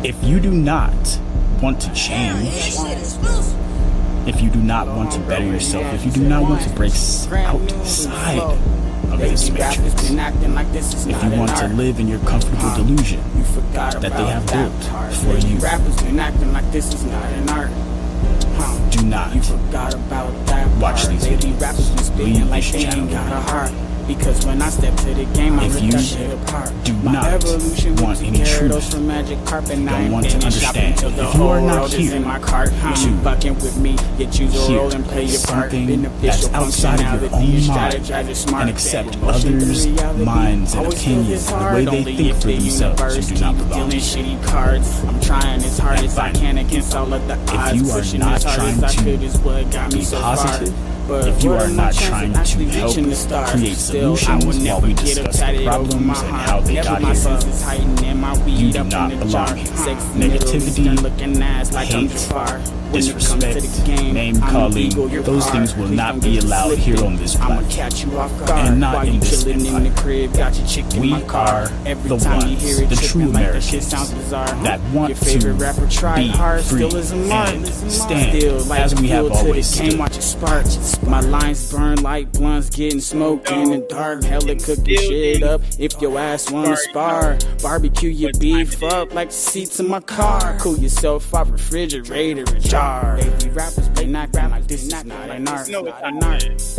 If you do not want to change, if you do not want to better yourself, if you do not want to break outside of this matrix, if you want to live in your comfortable delusion that they have built for you, do not watch these videos. Leave this channel. Because when I step to the game, I if rip you that shit apart. do not want any truth, don't want to understand, if you are not here to hear something that's outside of your own mind and accept others' minds and opinions and the way they think for themselves, you do not belong to me. I'm trying as hard as I can against all of the odds. If you are not trying to be positive, if you are not trying to help create solutions while we discuss the problems and how they got here, you do not belong here. Negativity, hate, disrespect, name calling, those things will not be allowed here on this platform and not in this empire. We are the ones, the true Americans that want to be free and stand as we have always stood. My lines burn like blunts getting smoked in the dark. Hella cooking shit up if your ass wanna spar. Barbecue your beef up like the seats in my car. Cool yourself off refrigerator a jar. Baby rappers be not like this is not an art.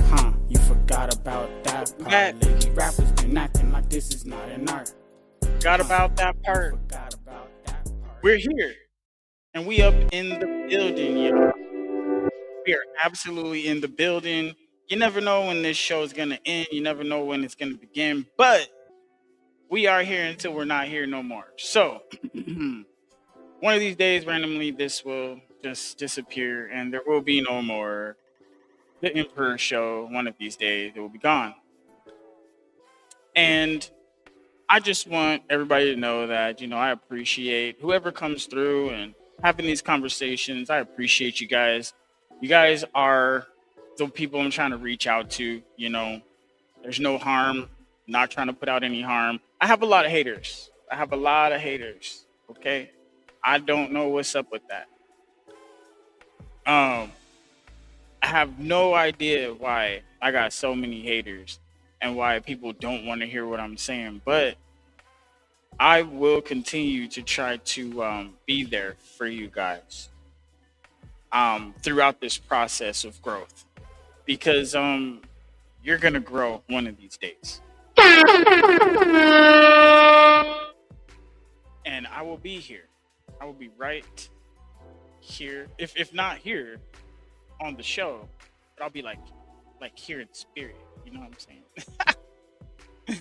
Huh, you forgot about that part. Lady rappers been acting like this is not an art. Forgot about that part. We're here. And we up in the building, y'all. We are absolutely in the building. You never know when this show is going to end. You never know when it's going to begin. But we are here until we're not here no more. So one of these days, randomly, this will just disappear. And there will be no more The Emperor Show. One of these days, it will be gone. And I just want everybody to know that, I appreciate whoever comes through and having these conversations. I appreciate you guys. You guys are the people I'm trying to reach out to. There's no harm. Not trying to put out any harm. I have a lot of haters. Okay. I don't know what's up with that. I have no idea why I got so many haters and why people don't want to hear what I'm saying, but I will continue to try to be there for you guys throughout this process of growth, because you're gonna grow one of these days, and I will be here. I will be right here, if not here on the show, but I'll be like here in spirit. You know what I'm saying?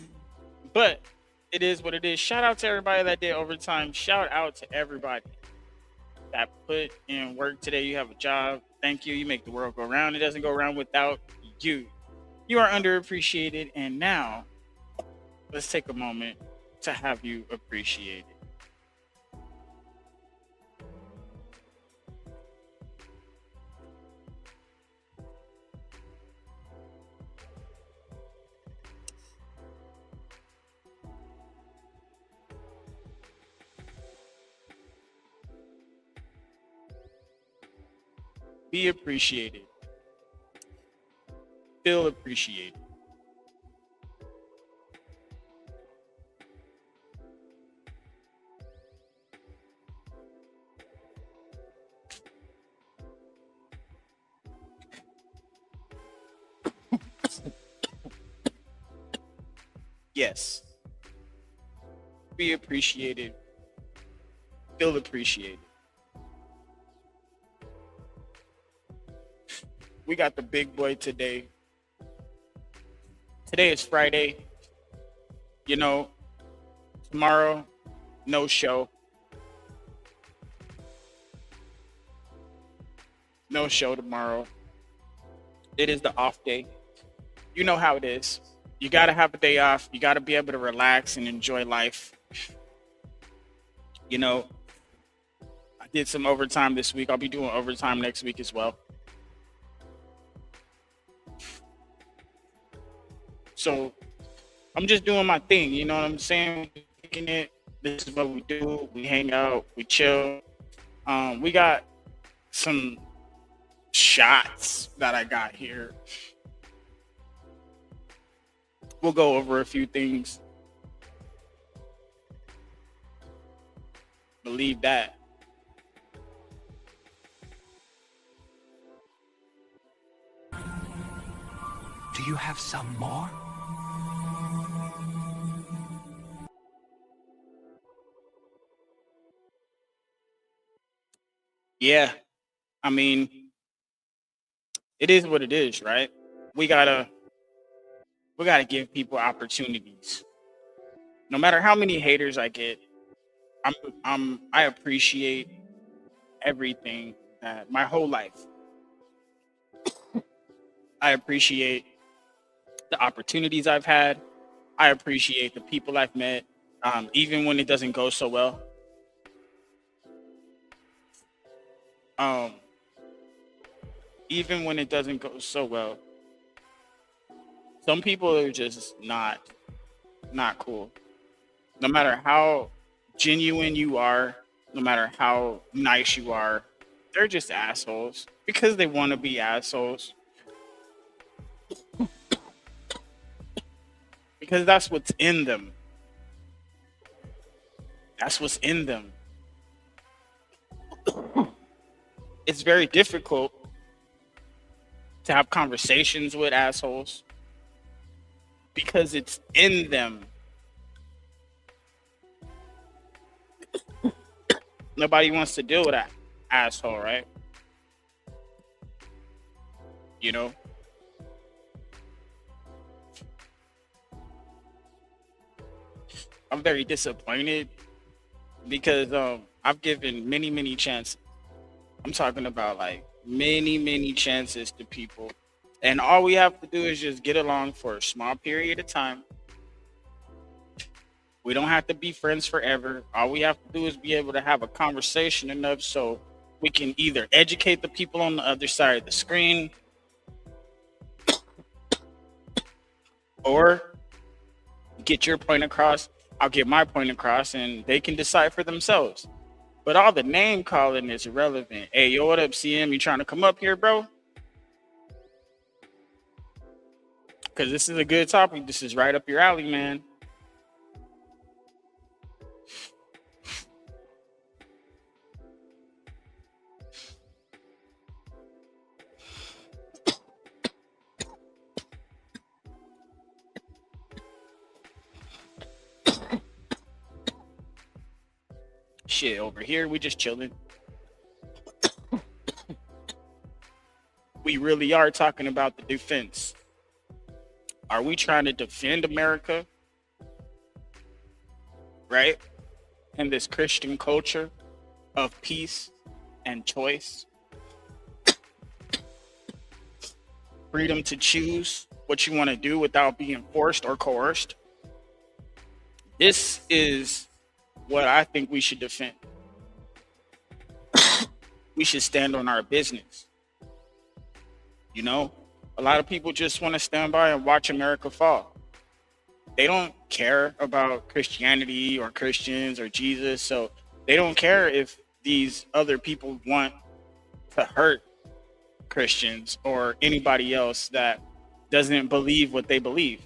But it is what it is. Shout out to everybody that did overtime. Shout out to everybody that put in work today. You have a job. Thank you. You make the world go round. It doesn't go around without you. You are underappreciated. And now let's take a moment to have you appreciated. Be appreciated. Feel appreciated. Yes. Be appreciated. Feel appreciated. We got the big boy today. Today is Friday. Tomorrow, no show. No show tomorrow. It is the off day. You know how it is. You got to have a day off. You got to be able to relax and enjoy life. I did some overtime this week. I'll be doing overtime next week as well. So I'm just doing my thing, you know what I'm saying? Taking it This is what we do. We hang out, we chill. We got some shots that I got here. We'll go over a few things. Believe that. Do you have some more? Yeah, I mean, it is what it is, right? We gotta we gotta give people opportunities. No matter how many haters I get, I'm I appreciate everything that my whole life. I appreciate the opportunities I've had. I appreciate the people I've met, even when it doesn't go so well. Um, Even when it doesn't go so well, some people are just not cool. No matter how genuine you are, no matter how nice you are, they're just assholes because they want to be assholes. Because that's what's in them. That's what's in them. It's very difficult to have conversations with assholes because it's in them. Nobody wants to deal with that asshole, right? You know? I'm very disappointed because I've given many chances. I'm talking about like many chances to people. And all we have to do is just get along for a small period of time. We don't have to be friends forever. All we have to do is be able to have a conversation enough so we can either educate the people on the other side of the screen or get your point across. I'll get my point across and they can decide for themselves. But all the name calling is irrelevant. Hey, yo, what up, CM? You trying to come up here, bro? Because this is a good topic. This is right up your alley, man. Shit, over here, we just chilling. We really are talking about the defense. Are we trying to defend America? Right? In this Christian culture of peace and choice. Freedom to choose what you want to do without being forced or coerced. This is what I think we should defend. We should stand on our business. You know, a lot of people just want to stand by and watch America fall. They don't care about Christianity or Christians or Jesus. So they don't care if these other people want to hurt Christians or anybody else that doesn't believe what they believe.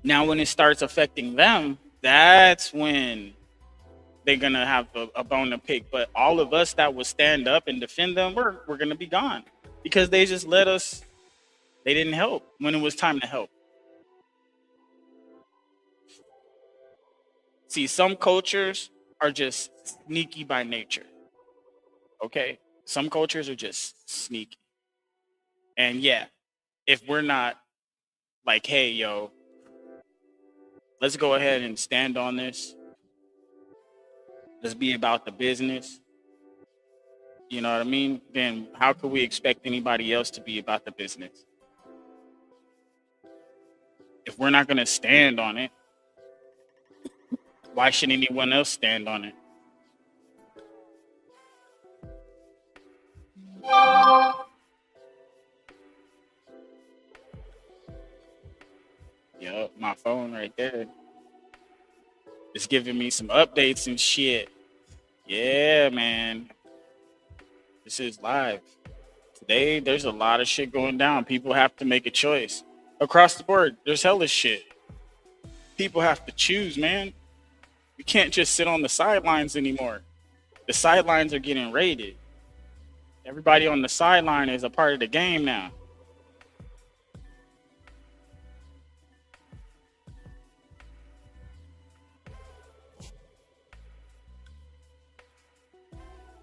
Now, when it starts affecting them, that's when they're going to have a bone to pick. But all of us that would stand up and defend them, we're going to be gone because they just let us, they didn't help when it was time to help. See, some cultures are just sneaky by nature. Okay? Some cultures are just sneaky. And yeah, if we're not like, hey, yo, let's go ahead and stand on this. Let's be about the business. You know what I mean? Then how could we expect anybody else to be about the business? If we're not going to stand on it, why should anyone else stand on it? Yup, my phone right there. It's giving me some updates and shit. Yeah, man. This is live. Today, there's a lot of shit going down. People have to make a choice. Across the board, there's hella shit. People have to choose, man. You can't just sit on the sidelines anymore. The sidelines are getting raided. Everybody on the sideline is a part of the game now.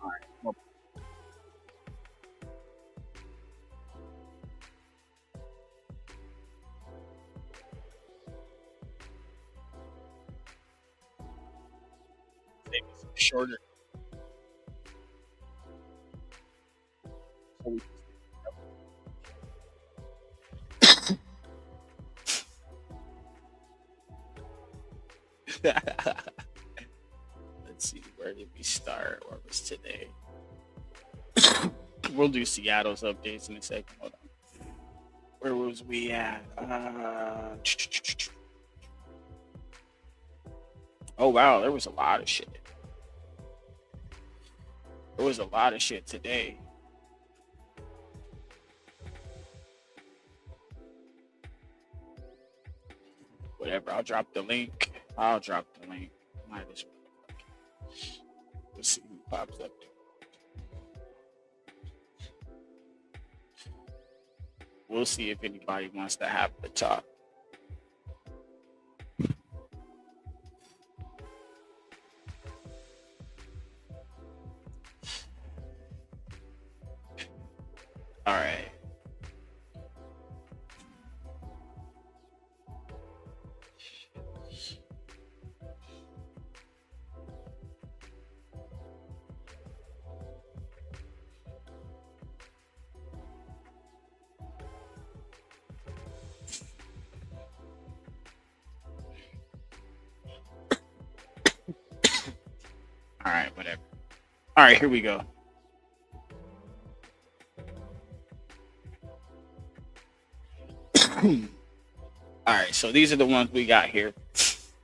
All right. Well, maybe some shorter. Let's see, where did we start? What was today? We'll do Seattle's updates in a second. Hold on. Where was we at? Oh wow, there was a lot of shit. There was a lot of shit today. Whatever, I'll drop the link. Might as well. Let's see who pops up. We'll see if anybody wants to have the talk. All right. All right, whatever. All right, here we go. All right, so these are the ones we got here.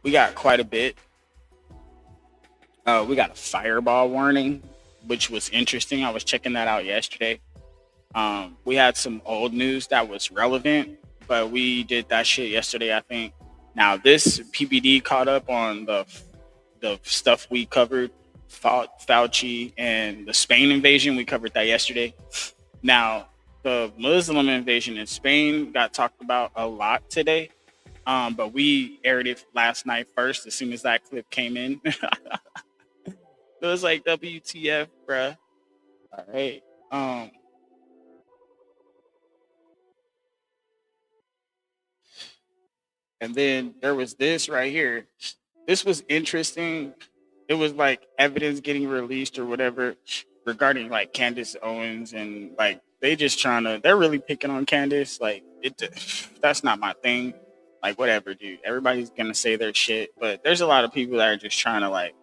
We got quite a bit. We got a fireball warning, which was interesting. I was checking that out yesterday. We had some old news that was relevant, but we did that shit yesterday, I think. Now, this PBD caught up on the stuff we covered, Fauci and the Spain invasion. We covered that yesterday. Now, the Muslim invasion in Spain got talked about a lot today, but we aired it last night first as soon as that clip came in. It was like, WTF, bruh. All right. And then there was this right here. This was interesting. It was like evidence getting released or whatever regarding like Candace Owens, and like they're really picking on Candace. Like that's not my thing. Like whatever, dude. Everybody's gonna say their shit, but there's a lot of people that are just trying to like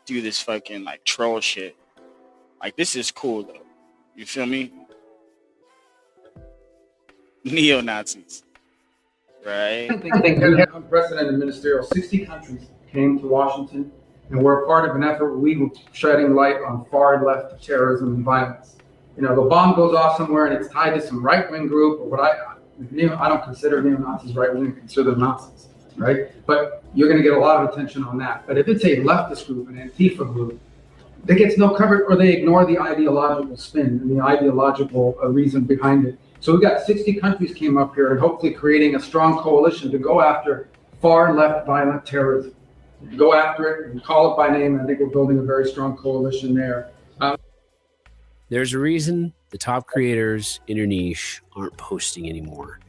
do this fucking like troll shit. Like this is cool though. You feel me? Neo-Nazis. Right? I think we had unprecedented ministerial. 60 countries came to Washington and were part of an effort. We were shedding light on far left terrorism and violence. You know, the bomb goes off somewhere and it's tied to some right-wing group, or what I don't consider neo-Nazis right-wing, I consider them Nazis, right? But you're going to get a lot of attention on that. But if it's a leftist group, an Antifa group, that gets no coverage, or they ignore the ideological spin and the ideological reason behind it. So we got 60 countries came up here and hopefully creating a strong coalition to go after far left violent terrorism. Go after it and call it by name. I think we're building a very strong coalition there. There's a reason the top creators in your niche aren't posting anymore.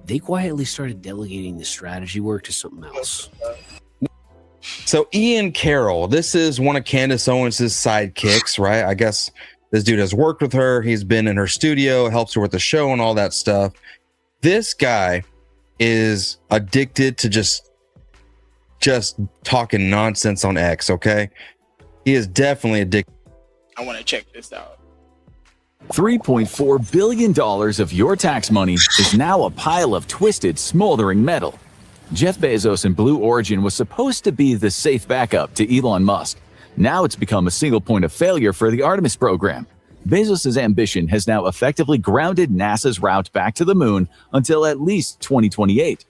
They quietly started delegating the strategy work to something else. So Ian Carroll, this is one of Candace Owens' sidekicks, right? I guess this dude has worked with her. He's been in her studio, helps her with the show and all that stuff. This guy is addicted to just talking nonsense on X, okay? He is definitely addicted. I want to check this out. $3.4 billion of your tax money is now a pile of twisted, smoldering metal. Jeff Bezos and Blue Origin was supposed to be the safe backup to Elon Musk. Now it's become a single point of failure for the Artemis program. Bezos' ambition has now effectively grounded NASA's route back to the moon until at least 2028.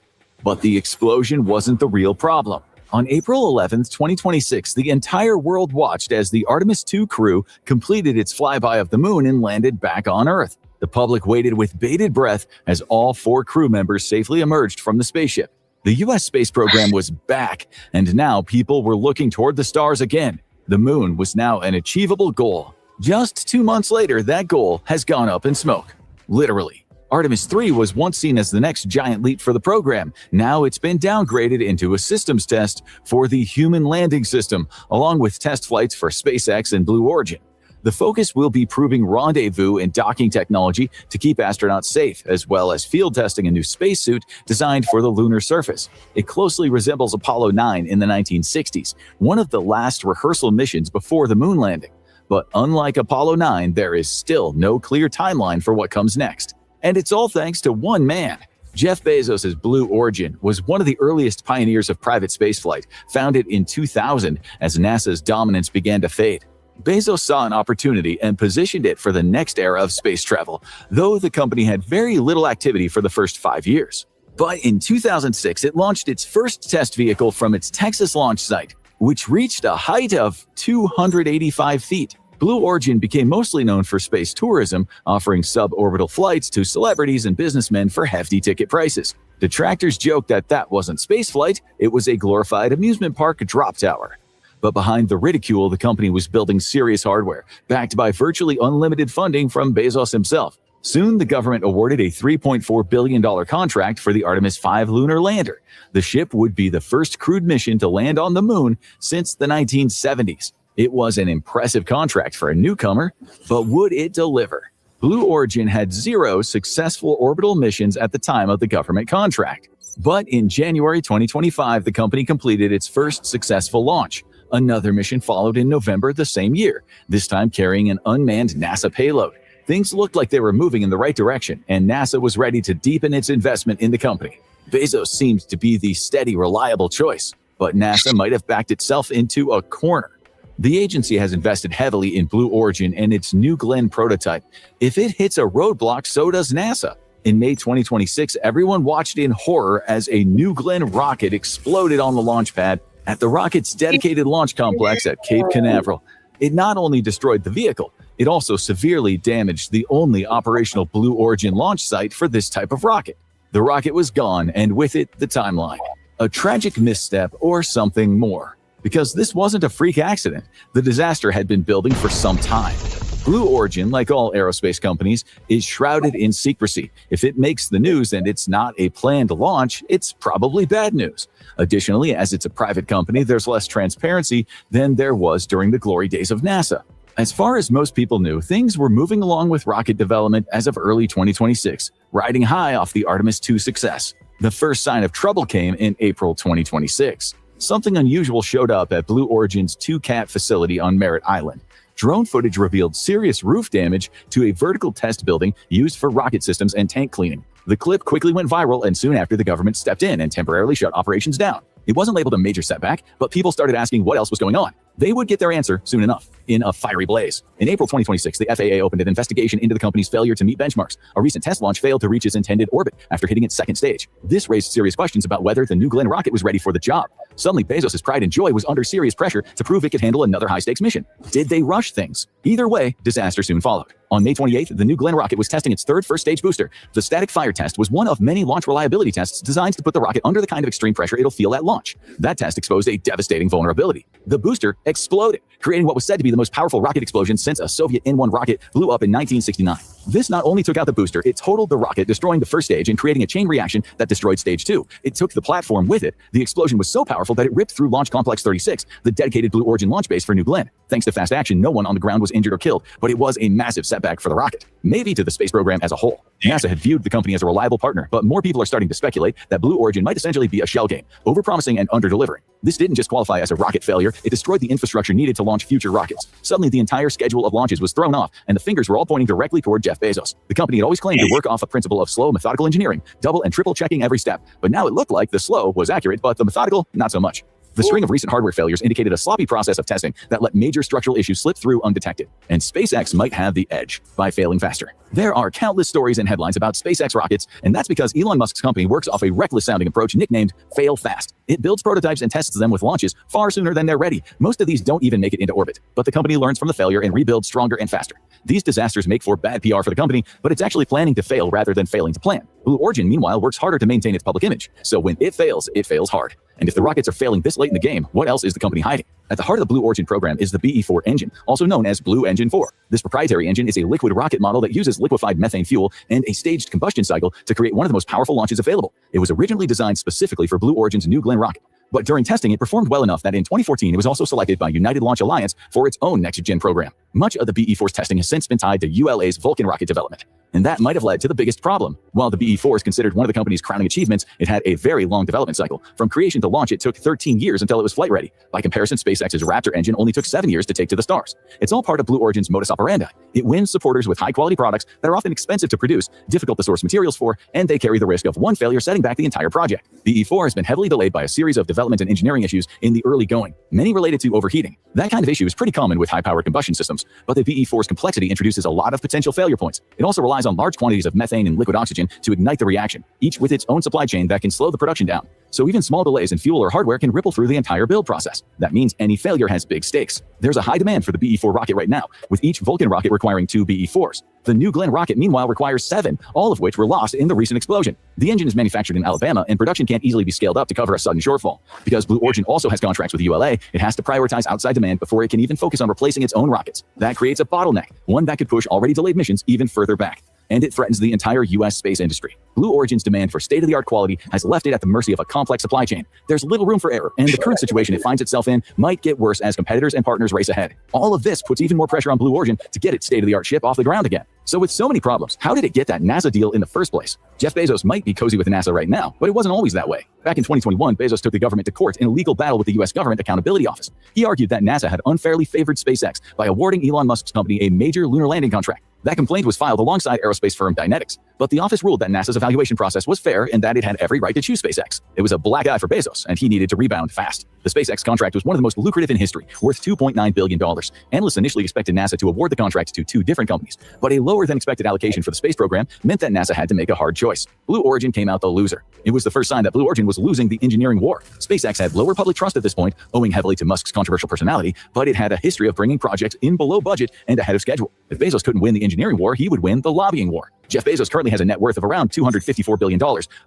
But the explosion wasn't the real problem. On April 11, 2026, the entire world watched as the Artemis II crew completed its flyby of the moon and landed back on Earth. The public waited with bated breath as all 4 crew members safely emerged from the spaceship. The U.S. space program was back, and now people were looking toward the stars again. The moon was now an achievable goal. Just 2 months later, that goal has gone up in smoke. Literally. Artemis III was once seen as the next giant leap for the program. Now it's been downgraded into a systems test for the human landing system, along with test flights for SpaceX and Blue Origin. The focus will be proving rendezvous and docking technology to keep astronauts safe, as well as field testing a new spacesuit designed for the lunar surface. It closely resembles Apollo 9 in the 1960s, one of the last rehearsal missions before the moon landing. But unlike Apollo 9, there is still no clear timeline for what comes next. And it's all thanks to one man. Jeff Bezos' Blue Origin was one of the earliest pioneers of private spaceflight, founded in 2000 as NASA's dominance began to fade. Bezos saw an opportunity and positioned it for the next era of space travel, though the company had very little activity for the first 5 years. But in 2006, it launched its first test vehicle from its Texas launch site, which reached a height of 285 feet. Blue Origin became mostly known for space tourism, offering suborbital flights to celebrities and businessmen for hefty ticket prices. Detractors joked that that wasn't spaceflight, it was a glorified amusement park drop tower. But behind the ridicule, the company was building serious hardware, backed by virtually unlimited funding from Bezos himself. Soon, the government awarded a $3.4 billion contract for the Artemis V lunar lander. The ship would be the first crewed mission to land on the moon since the 1970s. It was an impressive contract for a newcomer, but would it deliver? Blue Origin had 0 successful orbital missions at the time of the government contract. But in January 2025, the company completed its first successful launch. Another mission followed in November the same year, this time carrying an unmanned NASA payload. Things looked like they were moving in the right direction, and NASA was ready to deepen its investment in the company. Bezos seemed to be the steady, reliable choice, but NASA might have backed itself into a corner. The agency has invested heavily in Blue Origin and its New Glenn prototype. If it hits a roadblock, so does NASA. In May 2026, everyone watched in horror as a New Glenn rocket exploded on the launch pad at the rocket's dedicated launch complex at Cape Canaveral. It not only destroyed the vehicle, it also severely damaged the only operational Blue Origin launch site for this type of rocket. The rocket was gone, and with it, the timeline. A tragic misstep or something more. Because this wasn't a freak accident, the disaster had been building for some time. Blue Origin, like all aerospace companies, is shrouded in secrecy. If it makes the news and it's not a planned launch, it's probably bad news. Additionally, as it's a private company, there's less transparency than there was during the glory days of NASA. As far as most people knew, things were moving along with rocket development as of early 2026, riding high off the Artemis II success. The first sign of trouble came in April 2026. Something unusual showed up at Blue Origin's 2CAT facility on Merritt Island. Drone footage revealed serious roof damage to a vertical test building used for rocket systems and tank cleaning. The clip quickly went viral, and soon after, the government stepped in and temporarily shut operations down. It wasn't labeled a major setback, but people started asking what else was going on. They would get their answer soon enough, in a fiery blaze. In April 2026, the FAA opened an investigation into the company's failure to meet benchmarks. A recent test launch failed to reach its intended orbit after hitting its second stage. This raised serious questions about whether the New Glenn rocket was ready for the job. Suddenly, Bezos' pride and joy was under serious pressure to prove it could handle another high-stakes mission. Did they rush things? Either way, disaster soon followed. On May 28th, the New Glenn rocket was testing its third first-stage booster. The static fire test was one of many launch reliability tests designed to put the rocket under the kind of extreme pressure it'll feel at launch. That test exposed a devastating vulnerability. The booster exploded, creating what was said to be the most powerful rocket explosion since a Soviet N-1 rocket blew up in 1969. This not only took out the booster, it totaled the rocket, destroying the first stage and creating a chain reaction that destroyed stage 2. It took the platform with it. The explosion was so powerful that it ripped through Launch Complex 36, the dedicated Blue Origin launch base for New Glenn. Thanks to fast action, no one on the ground was injured. injured or killed, but it was a massive setback for the rocket, maybe to the space program as a whole. NASA had viewed the company as a reliable partner, but more people are starting to speculate that Blue Origin might essentially be a shell game, overpromising and under-delivering. This didn't just qualify as a rocket failure, it destroyed the infrastructure needed to launch future rockets. Suddenly, the entire schedule of launches was thrown off, and the fingers were all pointing directly toward Jeff Bezos. The company had always claimed to work off a principle of slow, methodical engineering, double and triple checking every step, but now it looked like the slow was accurate, but the methodical, not so much. The string of recent hardware failures indicated a sloppy process of testing that let major structural issues slip through undetected. And SpaceX might have the edge by failing faster. There are countless stories and headlines about SpaceX rockets, and that's because Elon Musk's company works off a reckless-sounding approach nicknamed Fail Fast. It builds prototypes and tests them with launches far sooner than they're ready. Most of these don't even make it into orbit, but the company learns from the failure and rebuilds stronger and faster. These disasters make for bad PR for the company, but it's actually planning to fail rather than failing to plan. Blue Origin, meanwhile, works harder to maintain its public image, so when it fails hard. And if the rockets are failing this late in the game, what else is the company hiding? At the heart of the Blue Origin program is the BE-4 engine, also known as Blue Engine 4. This proprietary engine is a liquid rocket model that uses liquefied methane fuel and a staged combustion cycle to create one of the most powerful launches available. It was originally designed specifically for Blue Origin's New Glenn rocket. But during testing, it performed well enough that in 2014, it was also selected by United Launch Alliance for its own next-gen program. Much of the BE-4's testing has since been tied to ULA's Vulcan rocket development. And that might have led to the biggest problem. While the BE-4 is considered one of the company's crowning achievements, it had a very long development cycle. From creation to launch, it took 13 years until it was flight ready. By comparison, SpaceX's Raptor engine only took 7 years to take to the stars. It's all part of Blue Origin's modus operandi. It wins supporters with high-quality products that are often expensive to produce, difficult to source materials for, and they carry the risk of one failure setting back the entire project. BE-4 has been heavily delayed by a series of development and engineering issues in the early going, many related to overheating. That kind of issue is pretty common with high-powered combustion systems, but the BE-4's complexity introduces a lot of potential failure points. It also relies on large quantities of methane and liquid oxygen to ignite the reaction, each with its own supply chain that can slow the production down. So even small delays in fuel or hardware can ripple through the entire build process. That means any failure has big stakes. There's a high demand for the BE-4 rocket right now, with each Vulcan rocket requiring 2 BE-4s. The New Glenn rocket, meanwhile, requires 7, all of which were lost in the recent explosion. The engine is manufactured in Alabama, and production can't easily be scaled up to cover a sudden shortfall. Because Blue Origin also has contracts with ULA, it has to prioritize outside demand before it can even focus on replacing its own rockets. That creates a bottleneck, one that could push already delayed missions even further back. And it threatens the entire U.S. space industry. Blue Origin's demand for state-of-the-art quality has left it at the mercy of a complex supply chain. There's little room for error, and the current situation it finds itself in might get worse as competitors and partners race ahead. All of this puts even more pressure on Blue Origin to get its state-of-the-art ship off the ground again. So with so many problems, how did it get that NASA deal in the first place? Jeff Bezos might be cozy with NASA right now, but it wasn't always that way. Back in 2021, Bezos took the government to court in a legal battle with the U.S. Government Accountability Office. He argued that NASA had unfairly favored SpaceX by awarding Elon Musk's company a major lunar landing contract. That complaint was filed alongside aerospace firm Dynetics, but the office ruled that NASA's evaluation process was fair and that it had every right to choose SpaceX. It was a black eye for Bezos, and he needed to rebound fast. The SpaceX contract was one of the most lucrative in history, worth $2.9 billion. Analysts initially expected NASA to award the contract to 2 different companies, but a lower than expected allocation for the space program meant that NASA had to make a hard choice. Blue Origin came out the loser. It was the first sign that Blue Origin was losing the engineering war. SpaceX had lower public trust at this point, owing heavily to Musk's controversial personality, but it had a history of bringing projects in below budget and ahead of schedule. If Bezos couldn't win the engineering war, he would win the lobbying war. Jeff Bezos currently has a net worth of around $254 billion,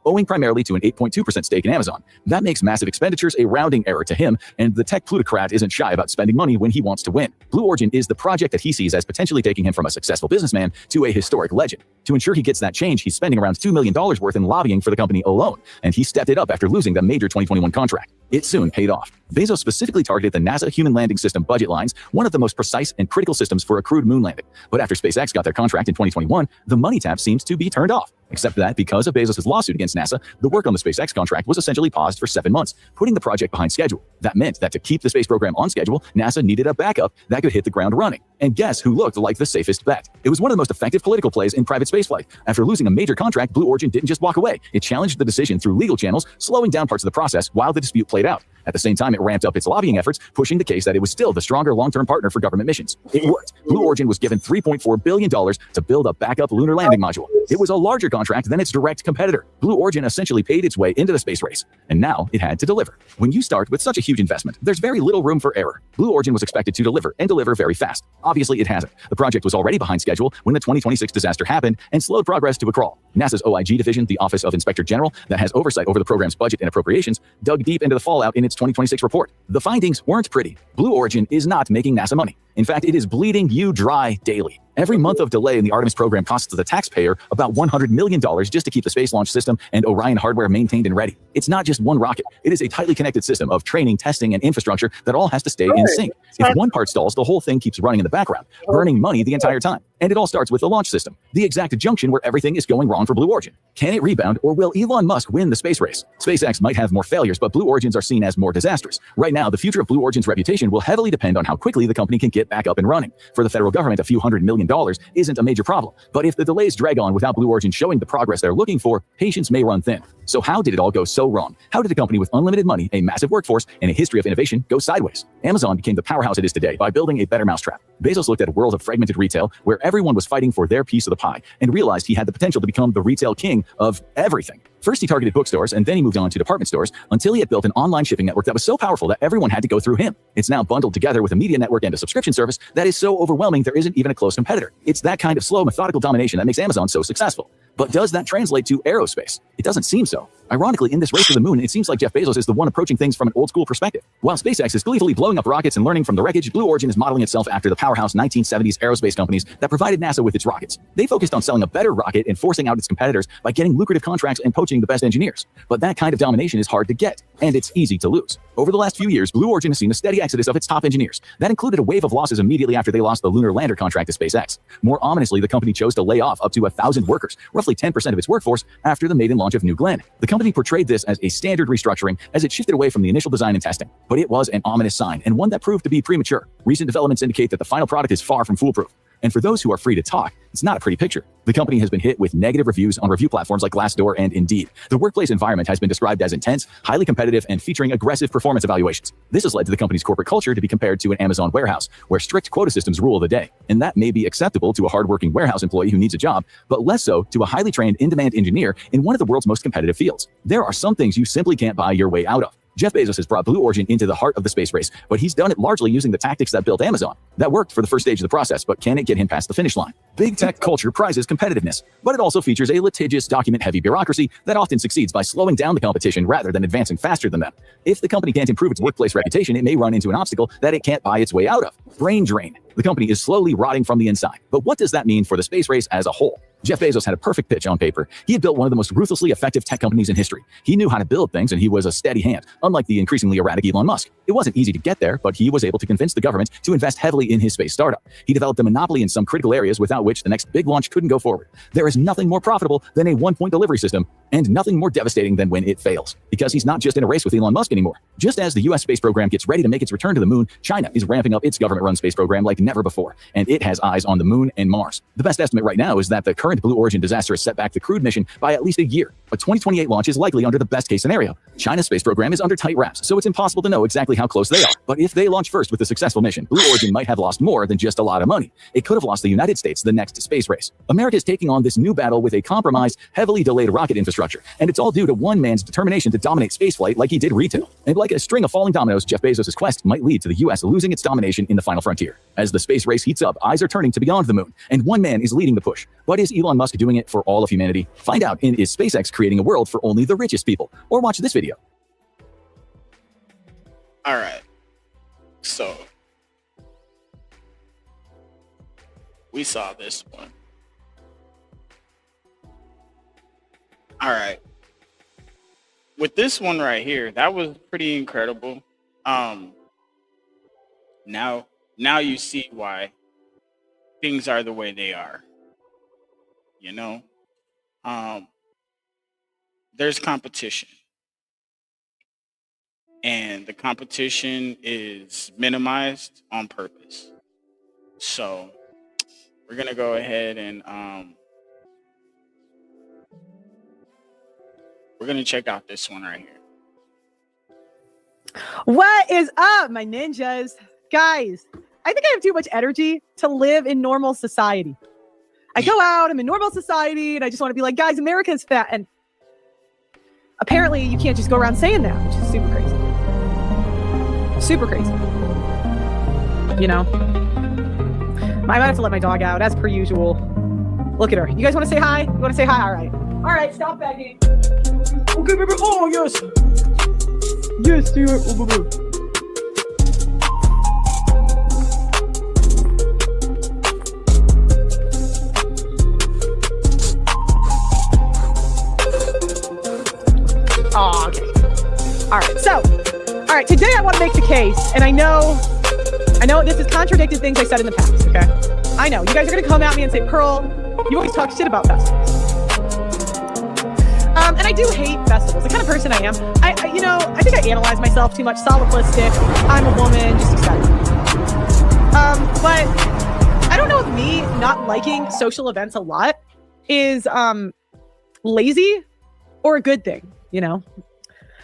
owing primarily to an 8.2% stake in Amazon. That makes massive expenditures a rounding error to him, and the tech plutocrat isn't shy about spending money when he wants to win. Blue Origin is the project that he sees as potentially taking him from a successful businessman to a historic legend. To ensure he gets that change, he's spending around $2 million worth in lobbying for the company alone, and he stepped it up after losing the major 2021 contract. It soon paid off. Bezos specifically targeted the NASA Human Landing System budget lines, one of the most precise and critical systems for a crewed moon landing. But after SpaceX got their contract in 2021, the money tap seems to be turned off. Except that because of Bezos' lawsuit against NASA, the work on the SpaceX contract was essentially paused for 7 months, putting the project behind schedule. That meant that to keep the space program on schedule, NASA needed a backup that could hit the ground running. And guess who looked like the safest bet? It was one of the most effective political plays in private spaceflight. After losing a major contract, Blue Origin didn't just walk away. It challenged the decision through legal channels, slowing down parts of the process while the dispute played out. At the same time, it ramped up its lobbying efforts, pushing the case that it was still the stronger long-term partner for government missions. It worked. Blue Origin was given $3.4 billion to build a backup lunar landing module. It was a larger contract than its direct competitor. Blue Origin essentially paid its way into the space race, and now it had to deliver. When you start with such a huge investment, there's very little room for error. Blue Origin was expected to deliver, and deliver very fast. Obviously, it hasn't. The project was already behind schedule when the 2026 disaster happened and slowed progress to a crawl. NASA's OIG division, the Office of Inspector General, that has oversight over the program's budget and appropriations, dug deep into the fallout in its 2026 report. The findings weren't pretty. Blue Origin is not making NASA money. In fact, it is bleeding you dry daily. Every month of delay in the Artemis program costs the taxpayer about $100 million just to keep the Space Launch System and Orion hardware maintained and ready. It's not just one rocket. It is a tightly connected system of training, testing, and infrastructure that all has to stay in sync. If one part stalls, the whole thing keeps running in the background, burning money the entire time. And it all starts with the launch system, the exact junction where everything is going wrong for Blue Origin. Can it rebound, or will Elon Musk win the space race? SpaceX might have more failures, but Blue Origins are seen as more disastrous. Right now, the future of Blue Origin's reputation will heavily depend on how quickly the company can get back up and running. For the federal government, a few $100 million isn't a major problem. But if the delays drag on without Blue Origin showing the progress they're looking for, patience may run thin. So how did it all go so wrong? How did a company with unlimited money, a massive workforce, and a history of innovation go sideways? Amazon became the powerhouse it is today by building a better mousetrap. Bezos looked at a world of fragmented retail where everyone was fighting for their piece of the pie and realized he had the potential to become the retail king of everything. First, he targeted bookstores, and then he moved on to department stores until he had built an online shipping network that was so powerful that everyone had to go through him. It's now bundled together with a media network and a subscription service that is so overwhelming there isn't even a close competitor. It's that kind of slow, methodical domination that makes Amazon so successful. But does that translate to aerospace? It doesn't seem so. Ironically, in this race to the moon, it seems like Jeff Bezos is the one approaching things from an old-school perspective. While SpaceX is gleefully blowing up rockets and learning from the wreckage, Blue Origin is modeling itself after the powerhouse 1970s aerospace companies that provided NASA with its rockets. They focused on selling a better rocket and forcing out its competitors by getting lucrative contracts and poaching the best engineers. But that kind of domination is hard to get, and it's easy to lose. Over the last few years, Blue Origin has seen a steady exodus of its top engineers. That included a wave of losses immediately after they lost the lunar lander contract to SpaceX. More ominously, the company chose to lay off up to 1,000 workers, roughly 10% of its workforce, after the maiden launch of New Glenn. The company portrayed this as a standard restructuring as it shifted away from the initial design and testing. But it was an ominous sign, and one that proved to be premature. Recent developments indicate that the final product is far from foolproof. And for those who are free to talk, it's not a pretty picture. The company has been hit with negative reviews on review platforms like Glassdoor and Indeed. The workplace environment has been described as intense, highly competitive, and featuring aggressive performance evaluations. This has led to the company's corporate culture to be compared to an Amazon warehouse, where strict quota systems rule the day. And that may be acceptable to a hardworking warehouse employee who needs a job, but less so to a highly trained, in-demand engineer in one of the world's most competitive fields. There are some things you simply can't buy your way out of. Jeff Bezos has brought Blue Origin into the heart of the space race, but he's done it largely using the tactics that built Amazon. That worked for the first stage of the process, but can it get him past the finish line? Big tech culture prizes competitiveness, but it also features a litigious, document-heavy bureaucracy that often succeeds by slowing down the competition rather than advancing faster than them. If the company can't improve its workplace reputation, it may run into an obstacle that it can't buy its way out of. Brain drain. The company is slowly rotting from the inside. But what does that mean for the space race as a whole? Jeff Bezos had a perfect pitch on paper. He had built one of the most ruthlessly effective tech companies in history. He knew how to build things, and he was a steady hand, unlike the increasingly erratic Elon Musk. It wasn't easy to get there, but he was able to convince the government to invest heavily in his space startup. He developed a monopoly in some critical areas without which the next big launch couldn't go forward. There is nothing more profitable than a one-point delivery system, and nothing more devastating than when it fails. Because he's not just in a race with Elon Musk anymore. Just as the US space program gets ready to make its return to the moon, China is ramping up its government-run space program like never before, and it has eyes on the moon and Mars. The best estimate right now is that the current Blue Origin disaster has set back the crewed mission by at least a year. A 2028 launch is likely under the best-case scenario. China's space program is under tight wraps, so it's impossible to know exactly how close they are. But if they launch first with a successful mission, Blue Origin might have lost more than just a lot of money. It could have lost the United States the next space race. America is taking on this new battle with a compromised, heavily delayed rocket infrastructure, and it's all due to one man's determination to dominate spaceflight like he did retail. And like a string of falling dominoes, Jeff Bezos' quest might lead to the US losing its domination in the final frontier. As the space race heats up, eyes are turning to beyond the moon, and one man is leading the push. But is Elon Musk doing it for all of humanity? Find out in Is SpaceX Creating a World for Only the Richest People? Or watch this video. All right. So we saw this one. All right. With this one right here, that was pretty incredible. Now you see why things are the way they are. You know, there's competition. And the competition is minimized on purpose. So we're going to go ahead and we're going to check out this one right here. What is up, my ninjas? Guys, I think I have too much energy to live in normal society. I go out, I'm in normal society, and I just want to be like, guys, America is fat. And apparently you can't just go around saying that, which is super crazy. Super crazy. You know? I might have to let my dog out, as per usual. Look at her. You guys want to say hi? You want to say hi? All right. All right, stop begging. Okay, baby. Oh, yes. Yes, dear. Oh, baby. right, today I want to make the case, and I know this has contradicted things I said in the past, okay? I know, you guys are going to come at me and say, Pearl, you always talk shit about festivals. And I do hate festivals, the kind of person I am. I think I analyze myself too much, soliplistic, I'm a woman, just excited. But I don't know if me not liking social events a lot is lazy or a good thing, you know?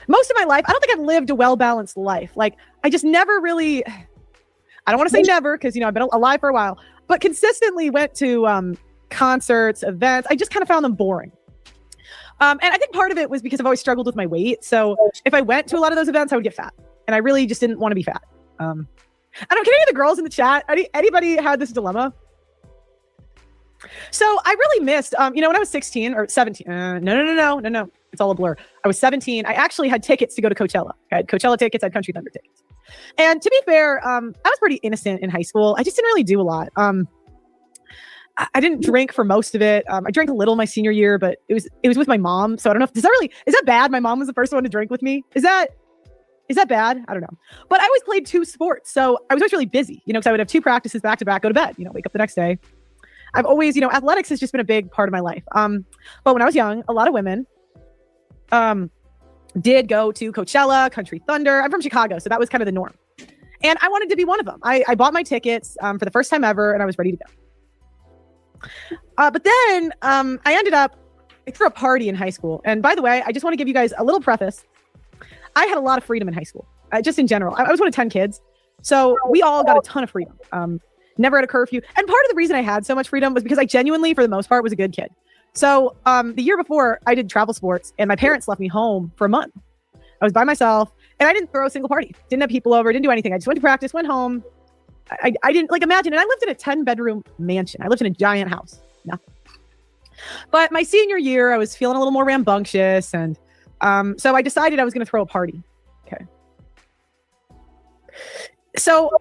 Most of my life, I don't think I've lived a well-balanced life. Like, I just never really, I don't want to say never, because, I've been alive for a while, but consistently went to concerts, events. I just kind of found them boring. And I think part of it was because I've always struggled with my weight. So if I went to a lot of those events, I would get fat. And I really just didn't want to be fat. I don't know, can any of the girls in the chat, anybody had this dilemma? So I really missed, when I was 16 or 17, no. It's all a blur. I was 17. I actually had tickets to go to Coachella. I had Coachella tickets, I had Country Thunder tickets. And to be fair, I was pretty innocent in high school. I just didn't really do a lot. I didn't drink for most of it. I drank a little my senior year, but it was with my mom. So I don't know if is that bad? My mom was the first one to drink with me. Is that bad? I don't know. But I always played 2 sports. So I was always really busy, because I would have 2 practices back to back, go to bed, wake up the next day. I've always, athletics has just been a big part of my life. But when I was young, a lot of women did go to Coachella, Country Thunder. I'm from Chicago, so that was kind of the norm. And I wanted to be one of them. I bought my tickets for the first time ever, and I was ready to go. But then I threw a party in high school. And by the way, I just want to give you guys a little preface. I had a lot of freedom in high school, just in general. I was one of 10 kids. So we all got a ton of freedom. Never had a curfew. And part of the reason I had so much freedom was because I genuinely, for the most part, was a good kid. So the year before, I did travel sports, and my parents left me home for a month. I was by myself, and I didn't throw a single party. Didn't have people over, didn't do anything. I just went to practice, went home. I didn't, imagine, and I lived in a 10-bedroom mansion. I lived in a giant house. Nothing. But my senior year, I was feeling a little more rambunctious, and so I decided I was going to throw a party. Okay. So,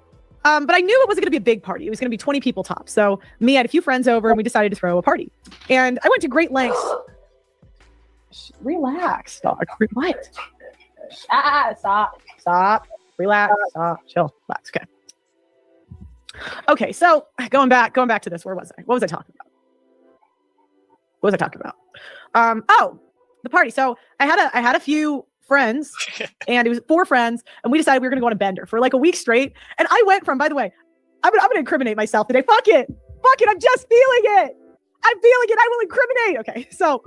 but I knew it wasn't going to be a big party. It was going to be 20 people tops. So I had a few friends over, and we decided to throw a party. And I went to great lengths. Relax, dog. What? Stop. Relax. Stop. Chill. Relax. Okay. Okay. So going back to this. Where was I? What was I talking about? Oh, the party. So I had a few friends, and it was 4 friends, and we decided we were going to go on a bender for like a week straight. And I went from, by the way, I'm going to incriminate myself today. Fuck it. I'm just feeling it. I will incriminate. Okay. So,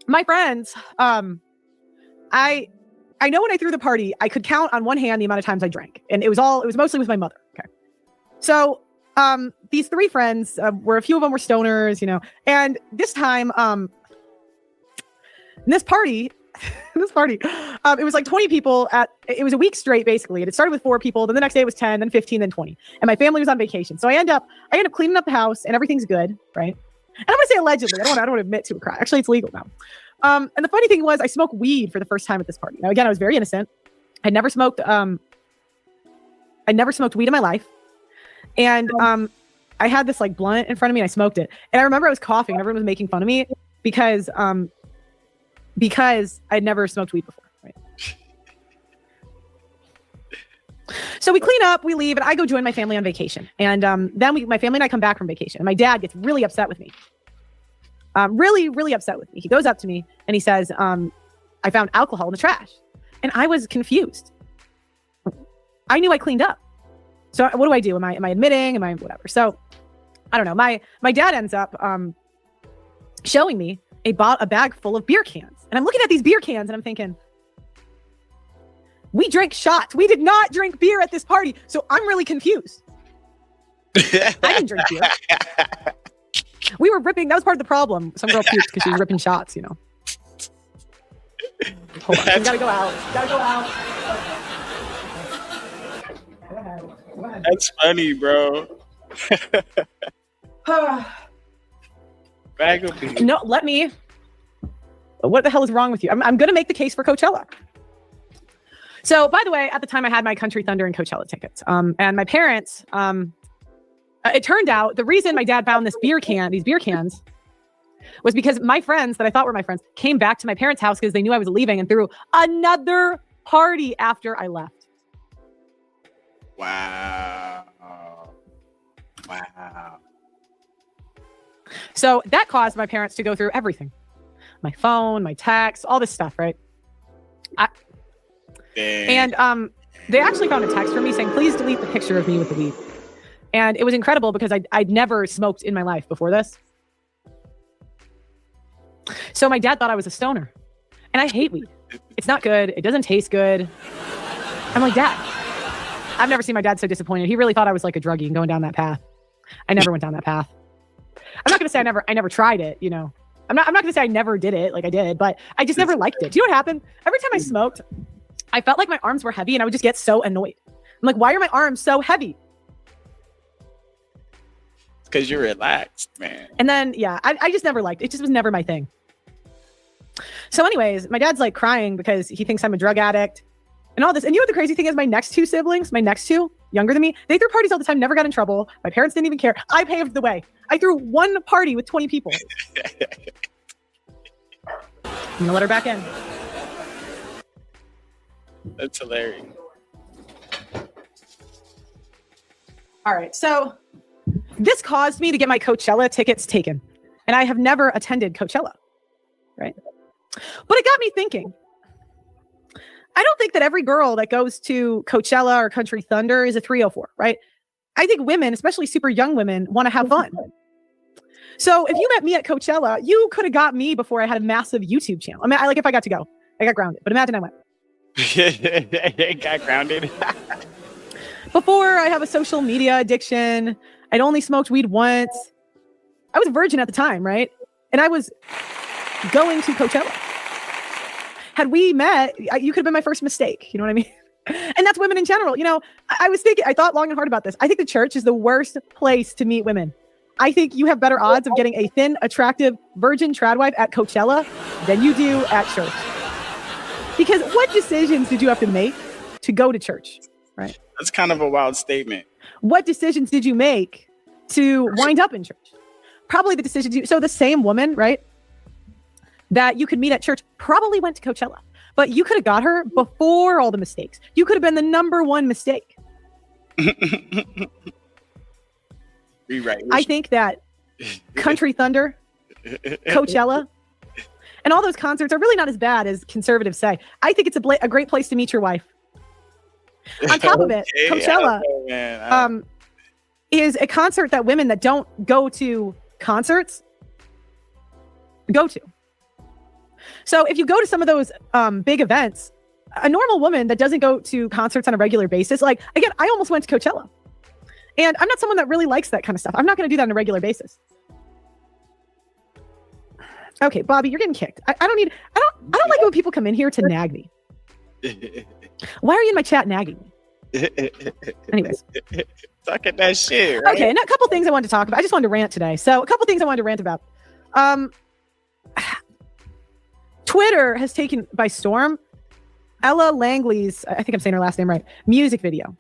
my friends, I know when I threw the party, I could count on one hand the amount of times I drank, and it was mostly with my mother. Okay. So, these 3 friends, a few of them were stoners, and this time, this party, it was like 20 people it was a week straight, basically. And it started with 4 people. Then the next day it was 10, then 15, then 20. And my family was on vacation. So I end up cleaning up the house, and everything's good. Right. And I'm going to say allegedly, I don't want to admit to a crime. Actually, it's legal now. And the funny thing was I smoked weed for the first time at this party. Now, again, I was very innocent. I never smoked weed in my life. And, I had this like blunt in front of me, and I smoked it. And I remember I was coughing, and everyone was making fun of me because I'd never smoked weed before. Right? So we clean up, we leave, and I go join my family on vacation. And then my family and I come back from vacation. And my dad gets really upset with me. Really, really upset with me. He goes up to me and he says, I found alcohol in the trash. And I was confused. I knew I cleaned up. So what do I do? Am I admitting? Am I whatever? So I don't know. My dad ends up showing me a bag full of beer cans. And I'm looking at these beer cans and I'm thinking, we drank shots. We did not drink beer at this party. So I'm really confused. I didn't drink beer. We were ripping. That was part of the problem. Some girl puked because she was ripping shots, Hold on. We gotta go out. Go ahead. That's funny, bro. Bag of beer. No, let me. What the hell is wrong with you? I'm going to make the case for Coachella. So, by the way, at the time I had my Country Thunder and Coachella tickets. And my parents, it turned out the reason my dad found these beer cans, was because my friends that I thought were my friends came back to my parents' house because they knew I was leaving and threw another party after I left. Wow. Wow. So that caused my parents to go through everything. My phone, my texts, all this stuff, right? And they actually found a text from me saying, please delete the picture of me with the weed. And it was incredible because I'd never smoked in my life before this. So my dad thought I was a stoner. And I hate weed. It's not good. It doesn't taste good. I'm like, Dad. I've never seen my dad so disappointed. He really thought I was like a druggie and going down that path. I never went down that path. I'm not going to say I never tried it, you know. I'm not going to say I never did it like I did, but I just never liked it. Do you know what happened? Every time I smoked, I felt like my arms were heavy and I would just get so annoyed. I'm like, why are my arms so heavy? Because you're relaxed, man. And then, yeah, I just never liked it. It just was never my thing. So anyways, my dad's like crying because he thinks I'm a drug addict and all this. And you know what the crazy thing is? My next two siblings, younger than me, they threw parties all the time, never got in trouble. My parents didn't even care. I paved the way. I threw one party with 20 people. I'm gonna let her back in. That's hilarious. All right, so this caused me to get my Coachella tickets taken. And I have never attended Coachella, right? But it got me thinking. I don't think that every girl that goes to Coachella or Country Thunder is a 304, right? I think women, especially super young women, want to have fun. So if you met me at Coachella, you could have got me before I had a massive YouTube channel. I mean, if I got to go, I got grounded. But imagine I went. Got grounded. Before I have a social media addiction, I'd only smoked weed once. I was a virgin at the time, right? And I was going to Coachella. Had we met, you could have been my first mistake. You know what I mean? And that's women in general. You know, I thought long and hard about this. I think the church is the worst place to meet women. I think you have better odds of getting a thin, attractive, virgin trad wife at Coachella than you do at church. Because what decisions did you have to make to go to church, right? That's kind of a wild statement. What decisions did you make to wind up in church? Probably the decisions so the same woman, right, that you could meet at church probably went to Coachella. But you could have got her before all the mistakes. You could have been the number one mistake. Rewrite. I think that Country Thunder, Coachella, and all those concerts are really not as bad as conservatives say. I think it's a great place to meet your wife. On top of it, Coachella is a concert that women that don't go to concerts go to. So if you go to some of those big events, a normal woman that doesn't go to concerts on a regular basis, like, again, I almost went to Coachella. And I'm not someone that really likes that kind of stuff. I'm not going to do that on a regular basis. Okay, Bobby, you're getting kicked. I don't like it when people come in here to nag me. Why are you in my chat nagging me? Anyways. Talking that shit, right? Okay, and a couple things I wanted to talk about. I just wanted to rant today. So a couple things I wanted to rant about. Twitter has taken by storm Ella Langley's, I think I'm saying her last name right, music video.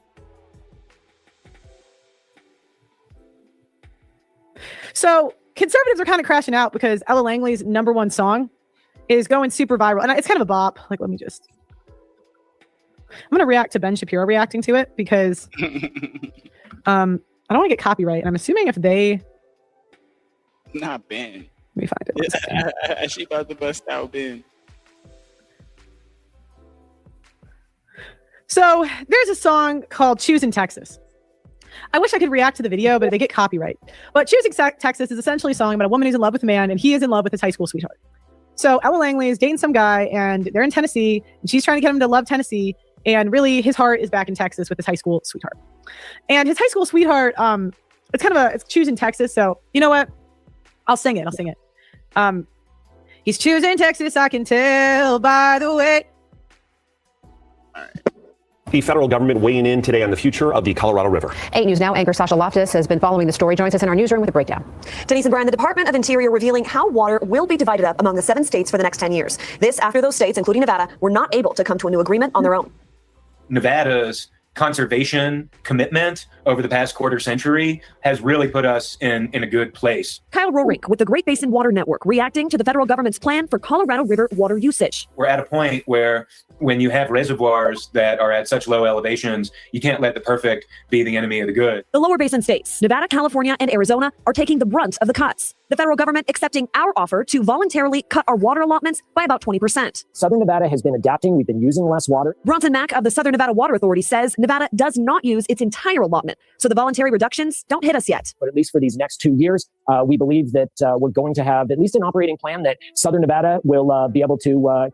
So conservatives are kind of crashing out because Ella Langley's #1 song is going super viral. And it's kind of a bop. Like, I'm going to react to Ben Shapiro reacting to it because I don't want to get copyright. And I'm assuming if they... Not Ben. Let me find it. She about to bust out Ben. So there's a song called Choosing Texas. I wish I could react to the video, but they get copyright. But Choosing Texas is essentially a song about a woman who's in love with a man, and he is in love with his high school sweetheart. So Ella Langley is dating some guy, and they're in Tennessee, and she's trying to get him to love Tennessee, and really his heart is back in Texas with his high school sweetheart. And his high school sweetheart, it's Choosing Texas, so you know what? I'll sing it. He's choosing Texas, I can tell by the way. All right. The federal government weighing in today on the future of the Colorado River. 8 News Now anchor Sasha Loftus has been following the story. Joins us in our newsroom with a breakdown. Denise and Brian, the Department of Interior revealing how water will be divided up among the 7 states for the next 10 years. This after those states, including Nevada, were not able to come to a new agreement on their own. Nevada's conservation commitment over the past quarter century has really put us in a good place. Kyle Roerink with the Great Basin Water Network reacting to the federal government's plan for Colorado River water usage. We're at a point where when you have reservoirs that are at such low elevations, you can't let the perfect be the enemy of the good. The lower basin states, Nevada, California, and Arizona, are taking the brunt of the cuts. The federal government accepting our offer to voluntarily cut our water allotments by about 20%. Southern Nevada has been adapting. We've been using less water. Bronson Mack of the Southern Nevada Water Authority says Nevada does not use its entire allotment, so the voluntary reductions don't hit us yet. But at least for these next 2 years, we believe that we're going to have at least an operating plan that Southern Nevada will be able to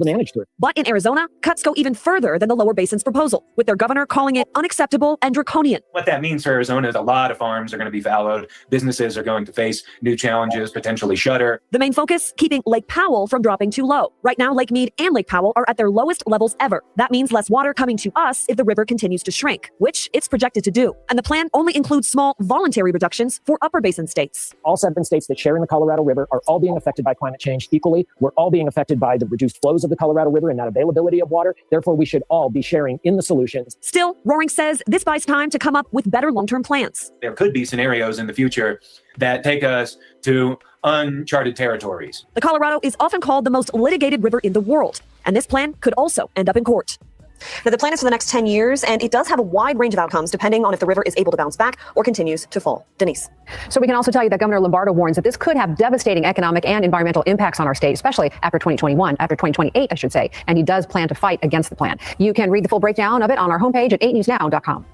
manage through. But in Arizona, cuts go even further than the lower basin's proposal, with their governor calling it unacceptable and draconian. What that means for Arizona is a lot of farms are going to be fallowed. Businesses are going to face new challenges, potentially shutter. The main focus, keeping Lake Powell from dropping too low. Right now, Lake Mead and Lake Powell are at their lowest levels ever. That means less water coming to us if the river continues to shrink, which it's projected to do. And the plan only includes small voluntary reductions for upper basin states. All 7 states that share in the Colorado River are all being affected by climate change equally. We're all being affected by the reduced flows of the Colorado River and that availability of water. Therefore, we should all be sharing in the solutions. Still, Roerink says this buys time to come up with better long-term plans. There could be scenarios in the future that take us to uncharted territories. The Colorado is often called the most litigated river in the world, and this plan could also end up in court. Now, the plan is for the next 10 years, and it does have a wide range of outcomes depending on if the river is able to bounce back or continues to fall. Denise. So we can also tell you that Governor Lombardo warns that this could have devastating economic and environmental impacts on our state, especially after 2028, I should say. And he does plan to fight against the plan. You can read the full breakdown of it on our homepage at 8newsnow.com.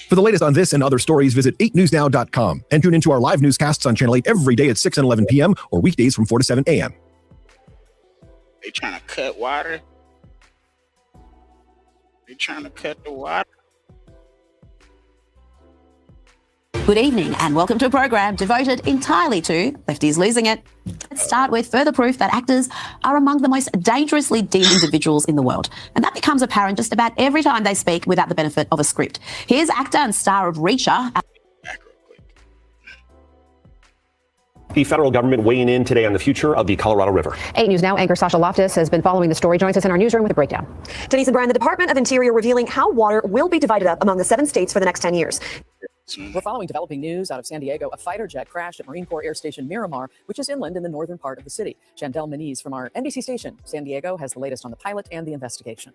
For the latest on this and other stories, visit 8newsnow.com and tune into our live newscasts on Channel 8 every day at 6 and 11 p.m. or weekdays from 4 to 7 a.m. They trying to cut water. They trying to cut the water. Good evening and welcome to a program devoted entirely to lefties losing it. Let's start with further proof that actors are among the most dangerously deep individuals in the world. And that becomes apparent just about every time they speak without the benefit of a script. Here's actor and star of Reacher. The federal government weighing in today on the future of the Colorado River. 8 News Now anchor Sasha Loftus has been following the story. Joins us in our newsroom with a breakdown. Denise and Brian, the Department of Interior revealing how water will be divided up among the 7 states for the next 10 years. We're following developing news out of San Diego. A fighter jet crashed at Marine Corps Air Station Miramar, which is inland in the northern part of the city. Chandel Maniz from our NBC station, San Diego, has the latest on the pilot and the investigation.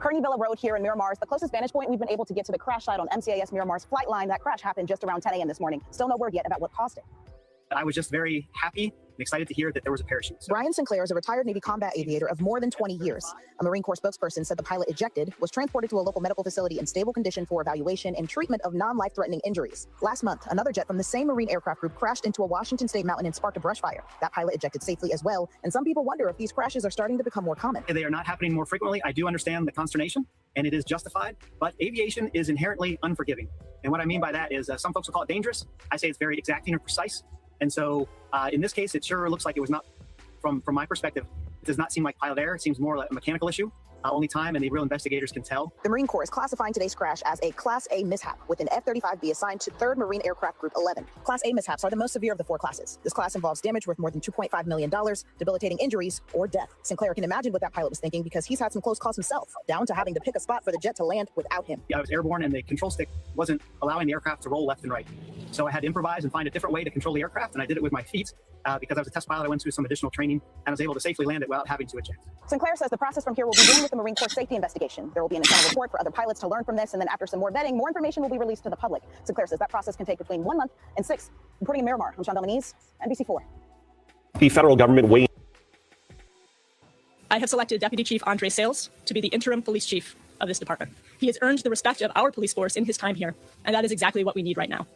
Kearney Villa Road here in Miramar is the closest vantage point we've been able to get to the crash site on MCAS Miramar's flight line. That crash happened just around 10 a.m. this morning. Still no word yet about what caused it. I was just very happy and excited to hear that there was a parachute. Brian Sinclair is a retired Navy combat aviator of more than 20 years. A Marine Corps spokesperson said the pilot ejected, was transported to a local medical facility in stable condition for evaluation and treatment of non-life-threatening injuries. Last month, another jet from the same Marine aircraft group crashed into a Washington state mountain and sparked a brush fire. That pilot ejected safely as well, and some people wonder if these crashes are starting to become more common. They are not happening more frequently. I do understand the consternation, and it is justified, but aviation is inherently unforgiving. And what I mean by that is some folks will call it dangerous. I say it's very exacting and precise. And so in this case, it sure looks like it was not, from my perspective, it does not seem like pilot error. It seems more like a mechanical issue. Only time and the real investigators can tell. The Marine Corps is classifying today's crash as a Class A mishap, with an F-35B assigned to 3rd Marine Aircraft Group 11. Class A mishaps are the most severe of the 4 classes. This class involves damage worth more than $2.5 million, debilitating injuries, or death. Sinclair can imagine what that pilot was thinking because he's had some close calls himself, down to having to pick a spot for the jet to land without him. I was airborne and the control stick wasn't allowing the aircraft to roll left and right. So I had to improvise and find a different way to control the aircraft, and I did it with my feet because I was a test pilot. I went through some additional training and I was able to safely land it without having to eject. Sinclair says the process from here will begin with the Marine Corps safety investigation. There will be an internal report for other pilots to learn from this, and then after some more vetting, more information will be released to the public. Sinclair says that process can take between 1 month and 6. Reporting in Miramar, I'm Chandel Maniz, NBC4. The federal government weighing. I have selected Deputy Chief Andre Sales to be the interim police chief of this department. He has earned the respect of our police force in his time here, and that is exactly what we need right now.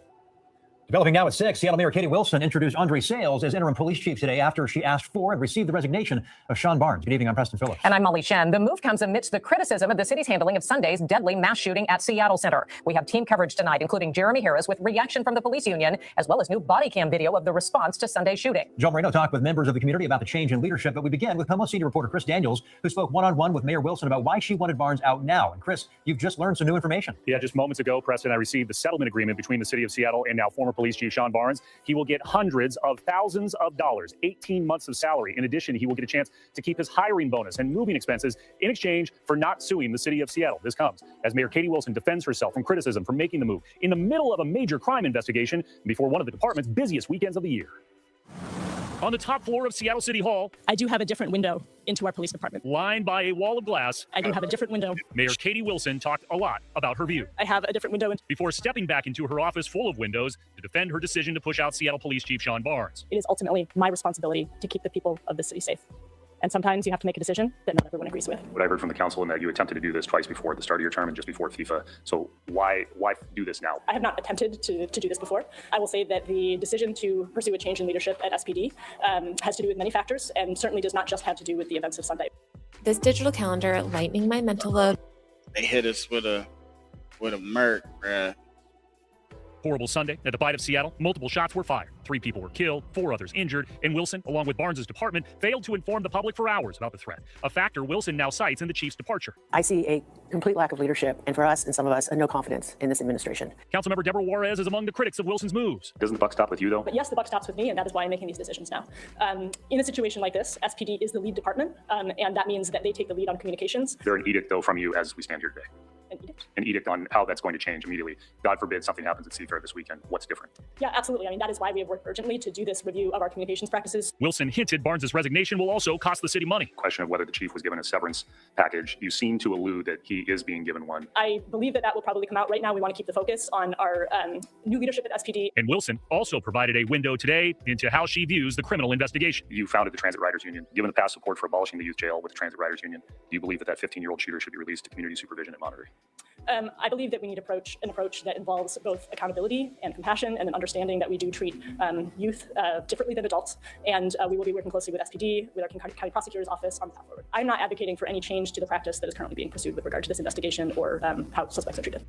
Developing now at 6, Seattle Mayor Katie Wilson introduced Andre Sales as interim police chief today after she asked for and received the resignation of Sean Barnes. Good evening, I'm Preston Phillips. And I'm Molly Shen. The move comes amidst the criticism of the city's handling of Sunday's deadly mass shooting at Seattle Center. We have team coverage tonight, including Jeremy Harris with reaction from the police union, as well as new body cam video of the response to Sunday's shooting. Joe Moreno talked with members of the community about the change in leadership, but we begin with Como senior reporter Chris Daniels, who spoke one-on-one with Mayor Wilson about why she wanted Barnes out now. And Chris, you've just learned some new information. Yeah, just moments ago, Preston, I received the settlement agreement between the city of Seattle and now former Police Chief Sean Barnes. He will get hundreds of thousands of dollars, 18 months of salary. In addition, he will get a chance to keep his hiring bonus and moving expenses in exchange for not suing the city of Seattle. This comes as Mayor Katie Wilson defends herself from criticism for making the move in the middle of a major crime investigation before one of the department's busiest weekends of the year. On the top floor of Seattle City Hall, I do have a different window into our police department. lined by a wall of glass, I do have a different window. Mayor Katie Wilson talked a lot about her view. I have a different window. Before stepping back into her office full of windows to defend her decision to push out Seattle Police Chief Sean Barnes. It is ultimately my responsibility to keep the people of the city safe. And sometimes you have to make a decision that not everyone agrees with. What I heard from the council and that you attempted to do this twice before the start of your term and just before FIFA. So why do this now? I have not attempted to do this before. I will say that the decision to pursue a change in leadership at SPD has to do with many factors and certainly does not just have to do with the events of Sunday. This digital calendar lightening my mental load. They hit us with a murk, bruh. Horrible Sunday at the Bite of Seattle. Multiple shots were fired. 3 people were killed, 4 others injured, and Wilson, along with Barnes's department, failed to inform the public for hours about the threat, a factor Wilson now cites in the chief's departure. I see a complete lack of leadership, and for us and some of us, no confidence in this administration. Councilmember Deborah Juarez is among the critics of Wilson's moves. Doesn't the buck stop with you, though? But yes, the buck stops with me, and that is why I'm making these decisions now. In a situation like this, SPD is the lead department, and that means that they take the lead on communications. Is there an edict, though, from you as we stand here today? An edict on how that's going to change immediately. God forbid something happens at Seafair this weekend. What's different? Yeah, absolutely. I mean, that is why we have worked urgently to do this review of our communications practices. Wilson hinted Barnes's resignation will also cost the city money. Question of whether the chief was given a severance package. You seem to allude that he is being given one. I believe that will probably come out. Right now, we want to keep the focus on our new leadership at SPD. And Wilson also provided a window today into how she views the criminal investigation. You founded the Transit Riders Union. Given the past support for abolishing the youth jail with the Transit Riders Union, do you believe that 15-year-old shooter should be released to community supervision and monitoring? I believe that we need an approach that involves both accountability and compassion and an understanding that we do treat youth differently than adults. And we will be working closely with SPD, with our County Prosecutor's Office on the path forward. I'm not advocating for any change to the practice that is currently being pursued with regard to this investigation or how suspects are treated.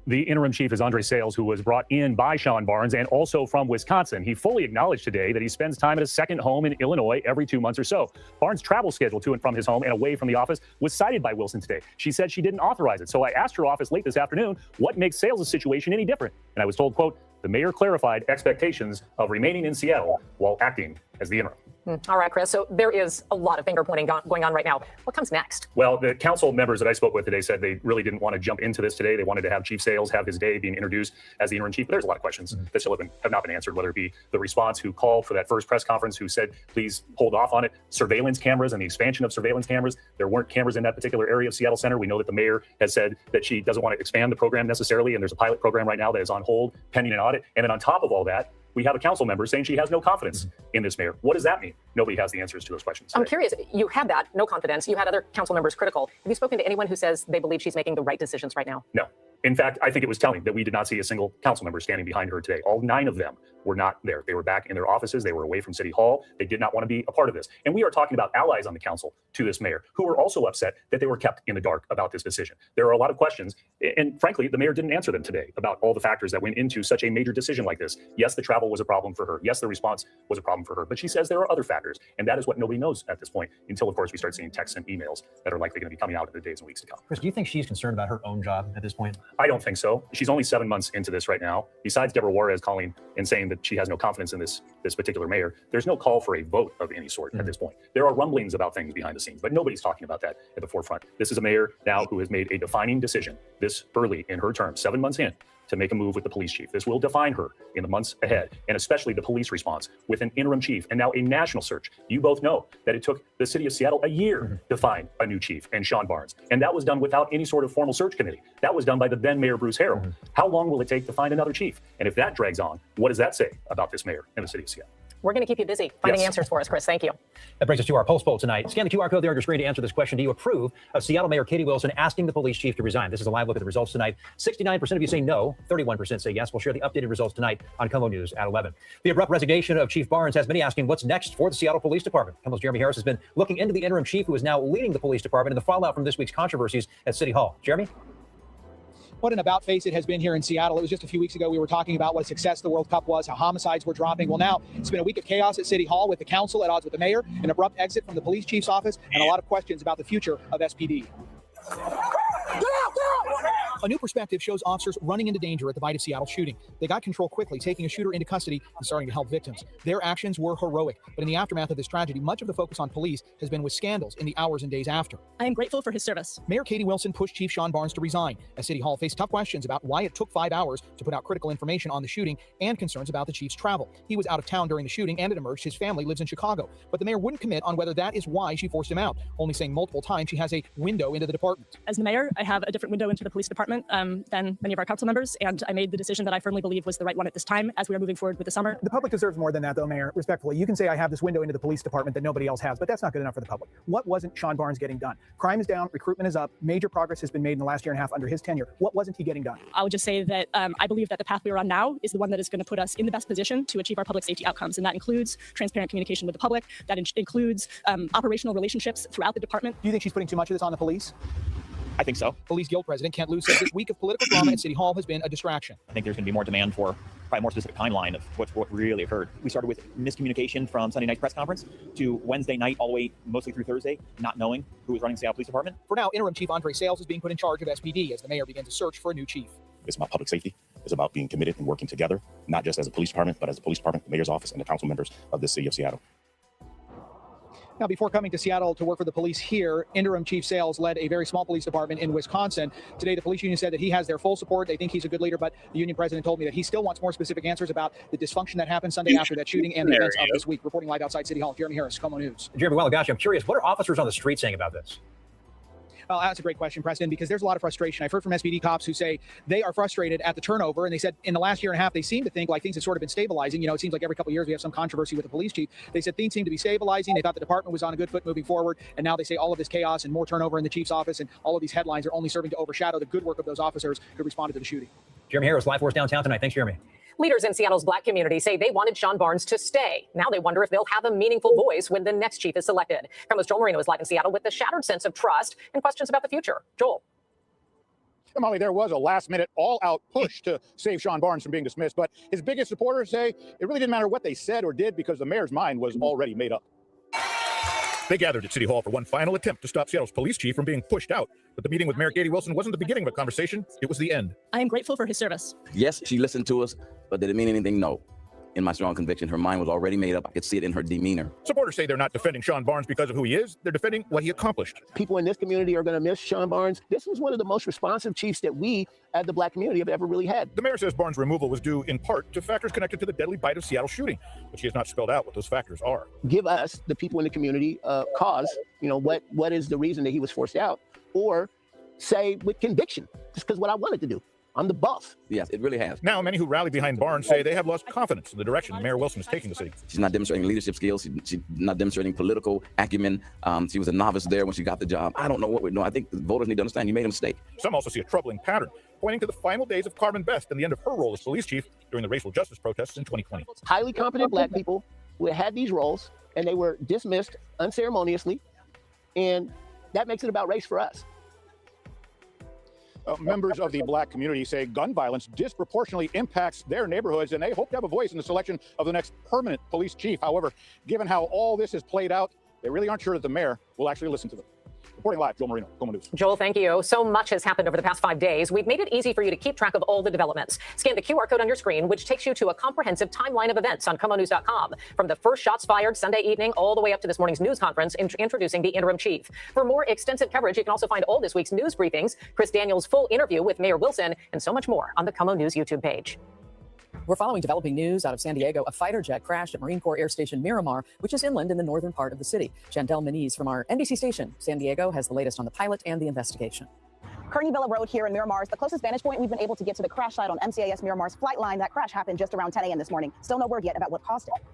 The interim chief is Andre Sales, who was brought in by Sean Barnes and also from Wisconsin. He fully acknowledged today that he spends time at a second home in Illinois every 2 months or so. Barnes' travel schedule to and from his home and away from the office was cited by Wilson today. She said she didn't authorize it. So I asked her office late this afternoon, what makes Sales' situation any different? And I was told, quote, the mayor clarified expectations of remaining in Seattle while acting as the interim. All right, Chris. So there is a lot of finger pointing going on right now. What comes next? Well, the council members that I spoke with today said they really didn't want to jump into this today. They wanted to have Chief Sales have his day being introduced as the interim chief. But there's a lot of questions that still have not been answered, whether it be the response who called for that first press conference, who said, please hold off on it. Surveillance cameras and the expansion of surveillance cameras. There weren't cameras in that particular area of Seattle Center. We know that the mayor has said that she doesn't want to expand the program necessarily. And there's a pilot program right now that is on hold pending an audit. And then on top of all that, we have a council member saying she has no confidence in this mayor. What does that mean? Nobody has the answers to those questions today. I'm curious. You had that, no confidence. You had other council members critical. Have you spoken to anyone who says they believe she's making the right decisions right now? No. In fact, I think it was telling that we did not see a single council member standing behind her today. All 9 of them were not there. They were back in their offices. They were away from City Hall. They did not want to be a part of this. And we are talking about allies on the council to this mayor who were also upset that they were kept in the dark about this decision. There are a lot of questions. And frankly, the mayor didn't answer them today about all the factors that went into such a major decision like this. Yes, the travel was a problem for her. Yes, the response was a problem for her. But she says there are other factors. And that is what nobody knows at this point until, of course, we start seeing texts and emails that are likely going to be coming out in the days and weeks to come. Chris, do you think she's concerned about her own job at this point? I don't think so. She's only 7 months into this right now. Besides Deborah Juarez calling and saying that she has no confidence in this particular mayor, there's no call for a vote of any sort at this point. There are rumblings about things behind the scenes, but nobody's talking about that at the forefront. This is a mayor now who has made a defining decision this early in her term, 7 months in, to make a move with the police chief. This will define her in the months ahead, and especially the police response with an interim chief and now a national search. You both know that it took the city of Seattle a year to find a new chief and Sean Barnes. And that was done without any sort of formal search committee. That was done by the then mayor, Bruce Harrell. How long will it take to find another chief? And if that drags on, what does that say about this mayor in the city of Seattle? We're going to keep you busy finding answers for us, Chris. Thank you. That brings us to our Pulse poll tonight. Scan the QR code there on your screen to answer this question. Do you approve of Seattle Mayor Katie Wilson asking the police chief to resign? This is a live look at the results tonight. 69% of you say no, 31% say yes. We'll share the updated results tonight on Como News at 11. The abrupt resignation of Chief Barnes has many asking what's next for the Seattle Police Department. Como's Jeremy Harris has been looking into the interim chief who is now leading the police department and the fallout from this week's controversies at City Hall. Jeremy? What an about face it has been here in Seattle. It was just a few weeks ago we were talking about what a success the World Cup was, how homicides were dropping. Well, now it's been a week of chaos at City Hall with the council at odds with the mayor, an abrupt exit from the police chief's office, and a lot of questions about the future of SPD. Get out! A new perspective shows officers running into danger at the Bite of Seattle shooting. They got control quickly, taking a shooter into custody and starting to help victims. Their actions were heroic, but in the aftermath of this tragedy, much of the focus on police has been with scandals in the hours and days after. I am grateful for his service. Mayor Katie Wilson pushed Chief Sean Barnes to resign, as City Hall faced tough questions about why it took 5 hours to put out critical information on the shooting and concerns about the chief's travel. He was out of town during the shooting, and it emerged his family lives in Chicago. But the mayor wouldn't commit on whether that is why she forced him out, only saying multiple times she has a window into the department. As the mayor, I have a different window into the police department than many of our council members, and I made the decision that I firmly believe was the right one at this time as we are moving forward with the summer. The public deserves more than that, though, Mayor, respectfully. You can say I have this window into the police department that nobody else has, but that's not good enough for the public. What wasn't Sean Barnes getting done? Crime is down, recruitment is up, major progress has been made in the last year and a half under his tenure. What wasn't he getting done? I would just say that I believe that the path we are on now is the one that is going to put us in the best position to achieve our public safety outcomes, and that includes transparent communication with the public, that includes operational relationships throughout the department. Do you think she's putting too much of this on the police? I think so. Police Guild President Kent Lou says this week of political drama at City Hall has been a distraction. I think there's going to be more demand for probably more specific timeline of what really occurred. We started with miscommunication from Sunday night press conference to Wednesday night all the way mostly through Thursday, not knowing who was running the Seattle Police Department. For now, Interim Chief Andre Sales is being put in charge of SPD as the mayor begins a search for a new chief. It's about public safety. It's about being committed and working together, not just as a police department, but as a police department, the mayor's office, and the council members of the city of Seattle. Now, before coming to Seattle to work for the police here, Interim Chief Sales led a very small police department in Wisconsin. Today, the police union said that he has their full support. They think he's a good leader, but the union president told me that he still wants more specific answers about the dysfunction that happened Sunday after that shooting and the events of this week. Reporting live outside City Hall, Jeremy Harris, Como News. Jeremy, well, gosh, I'm curious, what are officers on the street saying about this? Well, that's a great question, Preston, because there's a lot of frustration. I've heard from SPD cops who say they are frustrated at the turnover, and they said in the last year and a half, they seem to think like things have sort of been stabilizing. You know, it seems like every couple of years we have some controversy with the police chief. They said things seem to be stabilizing. They thought the department was on a good foot moving forward, and now they say all of this chaos and more turnover in the chief's office and all of these headlines are only serving to overshadow the good work of those officers who responded to the shooting. Jeremy Harris, Live Force Downtown tonight. Thanks, Jeremy. Leaders in Seattle's Black community say they wanted Sean Barnes to stay. Now they wonder if they'll have a meaningful voice when the next chief is selected. Promo's Joel Marino is live in Seattle with the shattered sense of trust and questions about the future. Joel. Molly, there was a last-minute, all-out push to save Sean Barnes from being dismissed, but his biggest supporters say it really didn't matter what they said or did because the mayor's mind was already made up. They gathered at City Hall for one final attempt to stop Seattle's police chief from being pushed out. But the meeting with Mayor Katie Wilson wasn't the beginning of a conversation. It was the end. I am grateful for his service. Yes, she listened to us, but did it mean anything? No. In my strong conviction, her mind was already made up. I could see it in her demeanor. Supporters say they're not defending Sean Barnes because of who he is. They're defending what he accomplished. People in this community are going to miss Sean Barnes. This was one of the most responsive chiefs that we, as the Black community, have ever really had. The mayor says Barnes' removal was due in part to factors connected to the deadly Bite of Seattle shooting, but she has not spelled out what those factors are. Give us, the people in the community, cause, you know, what is the reason that he was forced out, or say with conviction, just because what I wanted to do. I'm the boss. Yes, it really has. Now, many who rally behind Barnes say they have lost confidence in the direction Mayor Wilson is taking the city. She's not demonstrating leadership skills. She's not demonstrating political acumen. She was a novice there when she got the job. I don't know what we're doing. I think the voters need to understand you made a mistake. Some also see a troubling pattern, pointing to the final days of Carmen Best and the end of her role as police chief during the racial justice protests in 2020. Highly competent Black people who had these roles, and they were dismissed unceremoniously, and that makes it about race for us. Members of the Black community say gun violence disproportionately impacts their neighborhoods, and they hope to have a voice in the selection of the next permanent police chief. However, given how all this has played out, they really aren't sure that the mayor will actually listen to them. Reporting live, Joel Marino, Como News. Joel, thank you. So much has happened over the past 5 days. We've made it easy for you to keep track of all the developments. Scan the QR code on your screen, which takes you to a comprehensive timeline of events on ComoNews.com. From the first shots fired Sunday evening all the way up to this morning's news conference introducing the interim chief. For more extensive coverage, you can also find all this week's news briefings, Chris Daniels' full interview with Mayor Wilson, and so much more on the Como News YouTube page. We're following developing news out of San Diego. A fighter jet crashed at Marine Corps Air Station Miramar, which is inland in the northern part of the city. Chandel Moniz from our NBC station, San Diego, has the latest on the pilot and the investigation. Kearney Villa Road here in Miramar is the closest vantage point we've been able to get to the crash site on MCAS Miramar's flight line. That crash happened just around 10 a.m. this morning. Still no word yet about what caused it.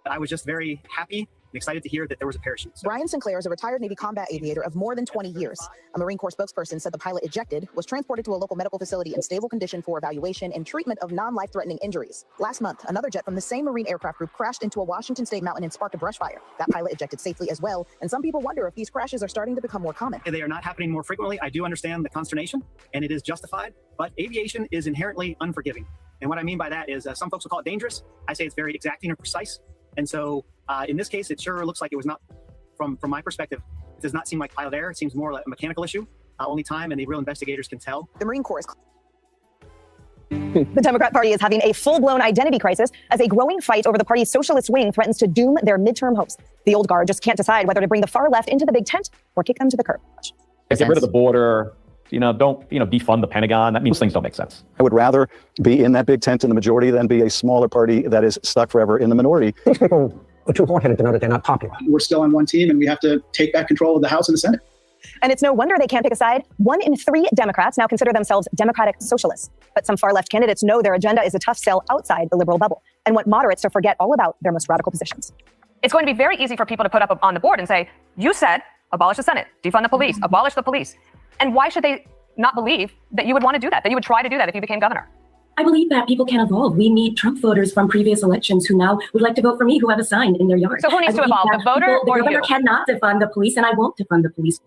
I was just very happy and excited to hear that there was a parachute. Brian Sinclair is a retired Navy combat aviator of more than 20 years. A Marine Corps spokesperson said the pilot ejected, was transported to a local medical facility in stable condition for evaluation and treatment of non-life-threatening injuries. Last month, another jet from the same Marine aircraft group crashed into a Washington state mountain and sparked a brush fire. That pilot ejected safely as well, and some people wonder if these crashes are starting to become more common. They are not happening more frequently. I do understand the consternation, and it is justified, but aviation is inherently unforgiving. And what I mean by that is some folks will call it dangerous. I say it's very exacting and precise. And so in this case, it sure looks like it was not, from my perspective, it does not seem like pilot error. It seems more like a mechanical issue. only time and the real investigators can tell. The Marine Corps is The Democrat Party is having a full-blown identity crisis as a growing fight over the party's socialist wing threatens to doom their midterm hopes. The old guard just can't decide whether to bring the far left into the big tent or kick them to the curb. Get rid of the border. Don't defund the Pentagon. That means things don't make sense. I would rather be in that big tent in the majority than be a smaller party that is stuck forever in the minority. These people are too hard-headed to know that they're not popular. We're still on one team, and we have to take back control of the House and the Senate. And it's no wonder they can't pick a side. 1 in 3 Democrats now consider themselves democratic socialists. But some far-left candidates know their agenda is a tough sell outside the liberal bubble and want moderates to forget all about their most radical positions. It's going to be very easy for people to put up on the board and say, you said abolish the Senate, defund the police, abolish the police. And why should they not believe that you would want to do that you would try to do that if you became governor? I believe that people can evolve. We need Trump voters from previous elections who now would like to vote for me, who have a sign in their yard. So who needs to evolve, the voter or you? The governor cannot defund the police, and I won't defund the police.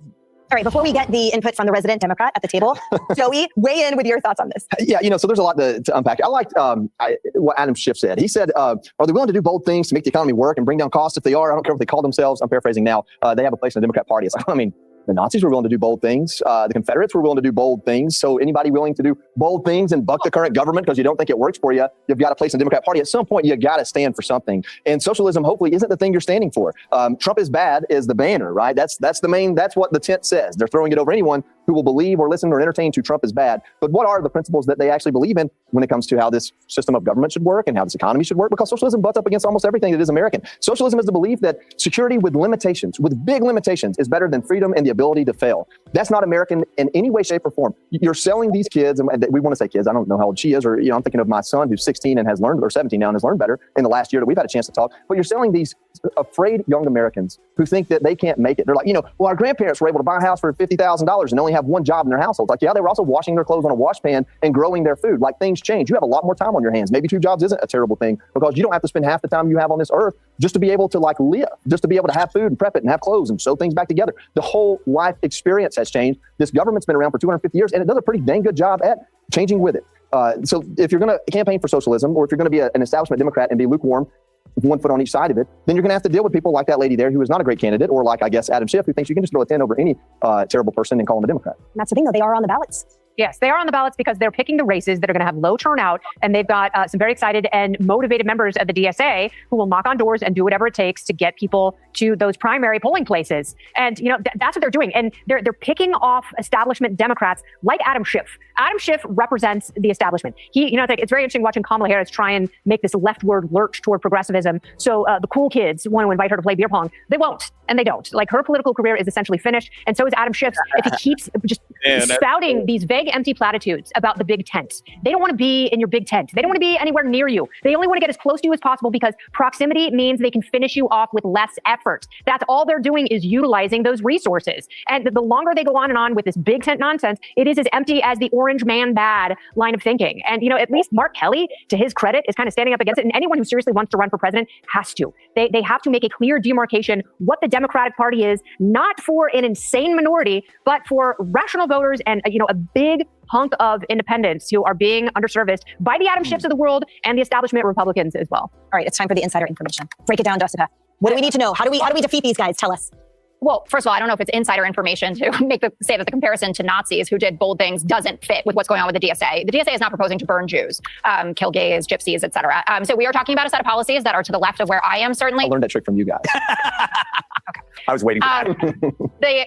All right, before we get the input from the resident Democrat at the table, Joey, weigh in with your thoughts on this. Yeah, so there's a lot to unpack. I liked what Adam Schiff said. He said, are they willing to do bold things to make the economy work and bring down costs? If they are, I don't care what they call themselves. I'm paraphrasing now. They have a place in the Democrat Party. It's like, the Nazis were willing to do bold things. The Confederates were willing to do bold things. So anybody willing to do bold things and buck the current government because you don't think it works for you, you've got a place in the Democrat Party. At some point, you got to stand for something. And socialism, hopefully, isn't the thing you're standing for. Trump is bad is the banner, right? That's what the tent says. They're throwing it over anyone who will believe or listen or entertain to Trump is bad. But what are the principles that they actually believe in when it comes to how this system of government should work and how this economy should work? Because socialism butts up against almost everything that is American. Socialism is the belief that security with limitations, with big limitations, is better than freedom and the ability to fail. That's not American in any way, shape, or form. You're selling these kids, and we want to say kids, I don't know how old she is, or I'm thinking of my son who's 16 and has learned, or 17 now and has learned better in the last year that we've had a chance to talk. But you're selling these afraid young Americans who think that they can't make it. They're like, well, our grandparents were able to buy a house for $50,000 and only have one job in their household. Like, yeah, they were also washing their clothes on a wash pan and growing their food. Like, things change. You have a lot more time on your hands. Maybe 2 jobs isn't a terrible thing because you don't have to spend half the time you have on this earth just to be able to live, just to be able to have food and prep it and have clothes and sew things back together. The whole life experience has changed. This government's been around for 250 years and it does a pretty dang good job at changing with it. So if you're going to campaign for socialism, or if you're going to be an establishment Democrat and be lukewarm, 1 foot on each side of it, then you're going to have to deal with people like that lady there who is not a great candidate, or like, I guess, Adam Schiff, who thinks you can just throw a 10 over any terrible person and call him a Democrat. And that's the thing, though. They are on the ballots. Yes, they are on the ballots because they're picking the races that are going to have low turnout, and they've got some very excited and motivated members of the DSA who will knock on doors and do whatever it takes to get people to those primary polling places. And that's what they're doing, and they're picking off establishment Democrats like Adam Schiff. Adam Schiff represents the establishment. It's very interesting watching Kamala Harris try and make this leftward lurch toward progressivism. So the cool kids want to invite her to play beer pong. They won't, and they don't. Like, her political career is essentially finished, and so is Adam Schiff's. If he keeps just spouting these vague, empty platitudes about the big tent. They don't want to be in your big tent. They don't want to be anywhere near you. They only want to get as close to you as possible because proximity means they can finish you off with less effort. That's all they're doing, is utilizing those resources. And the longer they go on and on with this big tent nonsense, it is as empty as the orange man bad line of thinking. And, at least Mark Kelly, to his credit, is kind of standing up against it. And anyone who seriously wants to run for president has to. They have to make a clear demarcation what the Democratic Party is, not for an insane minority, but for rational voters and, a big hunk of independents who are being underserviced by the Adam Schiffs of the world and the establishment Republicans as well. All right, it's time for the insider information. Break it down, Jessica. What do we need to know? How do we defeat these guys? Tell us. Well, first of all, I don't know if it's insider information to say that the comparison to Nazis who did bold things doesn't fit with what's going on with the DSA. The DSA is not proposing to burn Jews, kill gays, gypsies, etc. So we are talking about a set of policies that are to the left of where I am, certainly. I learned that trick from you guys. Okay. I was waiting for that.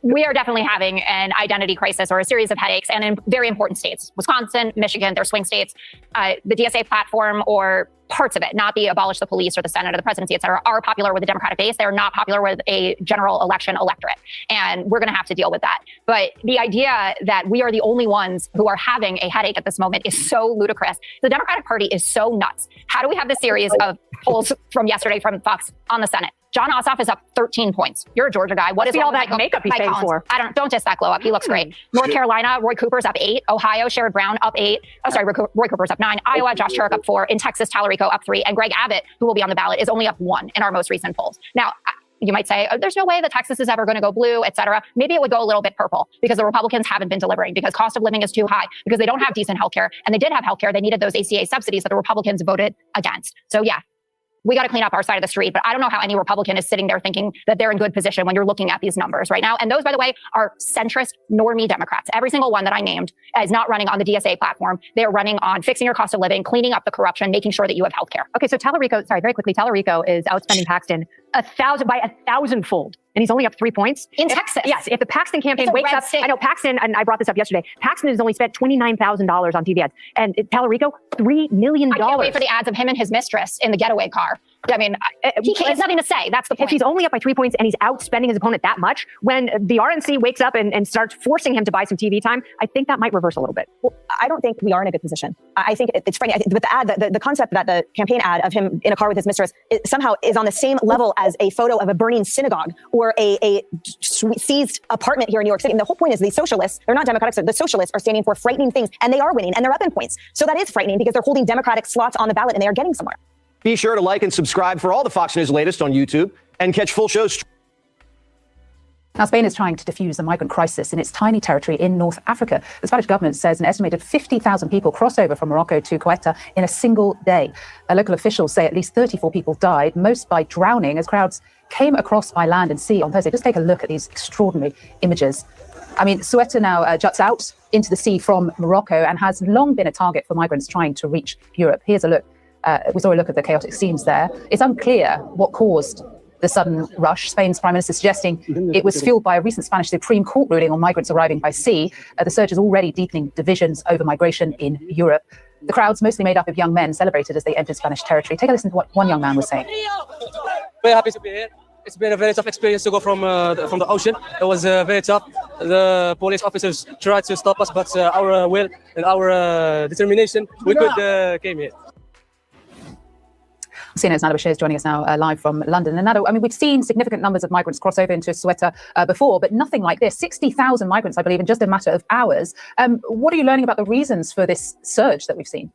We are definitely having an identity crisis or a series of headaches, and in very important states. Wisconsin, Michigan, they're swing states. The DSA platform, or parts of it, not the abolish the police or the Senate or the presidency, et cetera, are popular with the Democratic base. They're not popular with a general election electorate. And we're going to have to deal with that. But the idea that we are the only ones who are having a headache at this moment is so ludicrous. The Democratic Party is so nuts. How do we have this series of polls from yesterday from Fox on the Senate? John Ossoff is up 13 points. You're a Georgia guy. What is all that makeup he's paying for? Don't diss that glow up. He looks great. North Carolina, Roy Cooper's up 8. Ohio, Sherrod Brown up 8. Oh, sorry, Roy Cooper's up 9. Iowa, Josh Turek up 4. In Texas, Tallarico up 3. And Greg Abbott, who will be on the ballot, is only up 1 in our most recent polls. Now, you might say, there's no way that Texas is ever going to go blue, et cetera. Maybe it would go a little bit purple because the Republicans haven't been delivering, because cost of living is too high, because they don't have decent healthcare. And they did have healthcare. They needed those ACA subsidies that the Republicans voted against. So yeah, we got to clean up our side of the street. But I don't know how any Republican is sitting there thinking that they're in good position when you're looking at these numbers right now. And those, by the way, are centrist, normie Democrats. Every single one that I named is not running on the DSA platform. They're running on fixing your cost of living, cleaning up the corruption, making sure that you have health care. Okay, so Tallarico, sorry, very quickly, Tallarico is outspending Paxton by 1,000-fold. And he's only up 3 points. In Texas. Yes, if the Paxton campaign wakes up, state. I know Paxton, and I brought this up yesterday, Paxton has only spent $29,000 on TV ads. And Tallarico, $3 million. I can't wait for the ads of him and his mistress in the getaway car. I mean, he has nothing to say. That's the point. If he's only up by 3 points and he's outspending his opponent that much, when the RNC wakes up and starts forcing him to buy some TV time, I think that might reverse a little bit. Well, I don't think we are in a good position. I think it's funny. I think with the ad, the concept that the campaign ad of him in a car with his mistress somehow is on the same level as a photo of a burning synagogue or a seized apartment here in New York City. And the whole point is the socialists, they're not Democrats, the socialists are standing for frightening things, and they are winning, and they're up in points. So that is frightening because they're holding Democratic slots on the ballot and they are getting somewhere. Be sure to like and subscribe for all the Fox News latest on YouTube and catch full shows. Now, Spain is trying to defuse the migrant crisis in its tiny territory in North Africa. The Spanish government says an estimated 50,000 people crossed over from Morocco to Ceuta in a single day. Local officials say at least 34 people died, most by drowning, as crowds came across by land and sea on Thursday. Just take a look at these extraordinary images. I mean, Ceuta now juts out into the sea from Morocco and has long been a target for migrants trying to reach Europe. Here's a look. We saw a look at the chaotic scenes there. It's unclear what caused the sudden rush. Spain's Prime Minister suggesting it was fueled by a recent Spanish Supreme Court ruling on migrants arriving by sea. The surge is already deepening divisions over migration in Europe. The crowds, mostly made up of young men, celebrated as they entered Spanish territory. Take a listen to what one young man was saying. Very happy to be here. It's been a very tough experience to go from the ocean. It was very tough. The police officers tried to stop us, but our will and our determination, we could came here. CNN's Nada Bashir is joining us now live from London. And Nada, I mean, we've seen significant numbers of migrants cross over into Ceuta before, but nothing like this. 60,000 migrants, I believe, in just a matter of hours. What are you learning about the reasons for this surge that we've seen?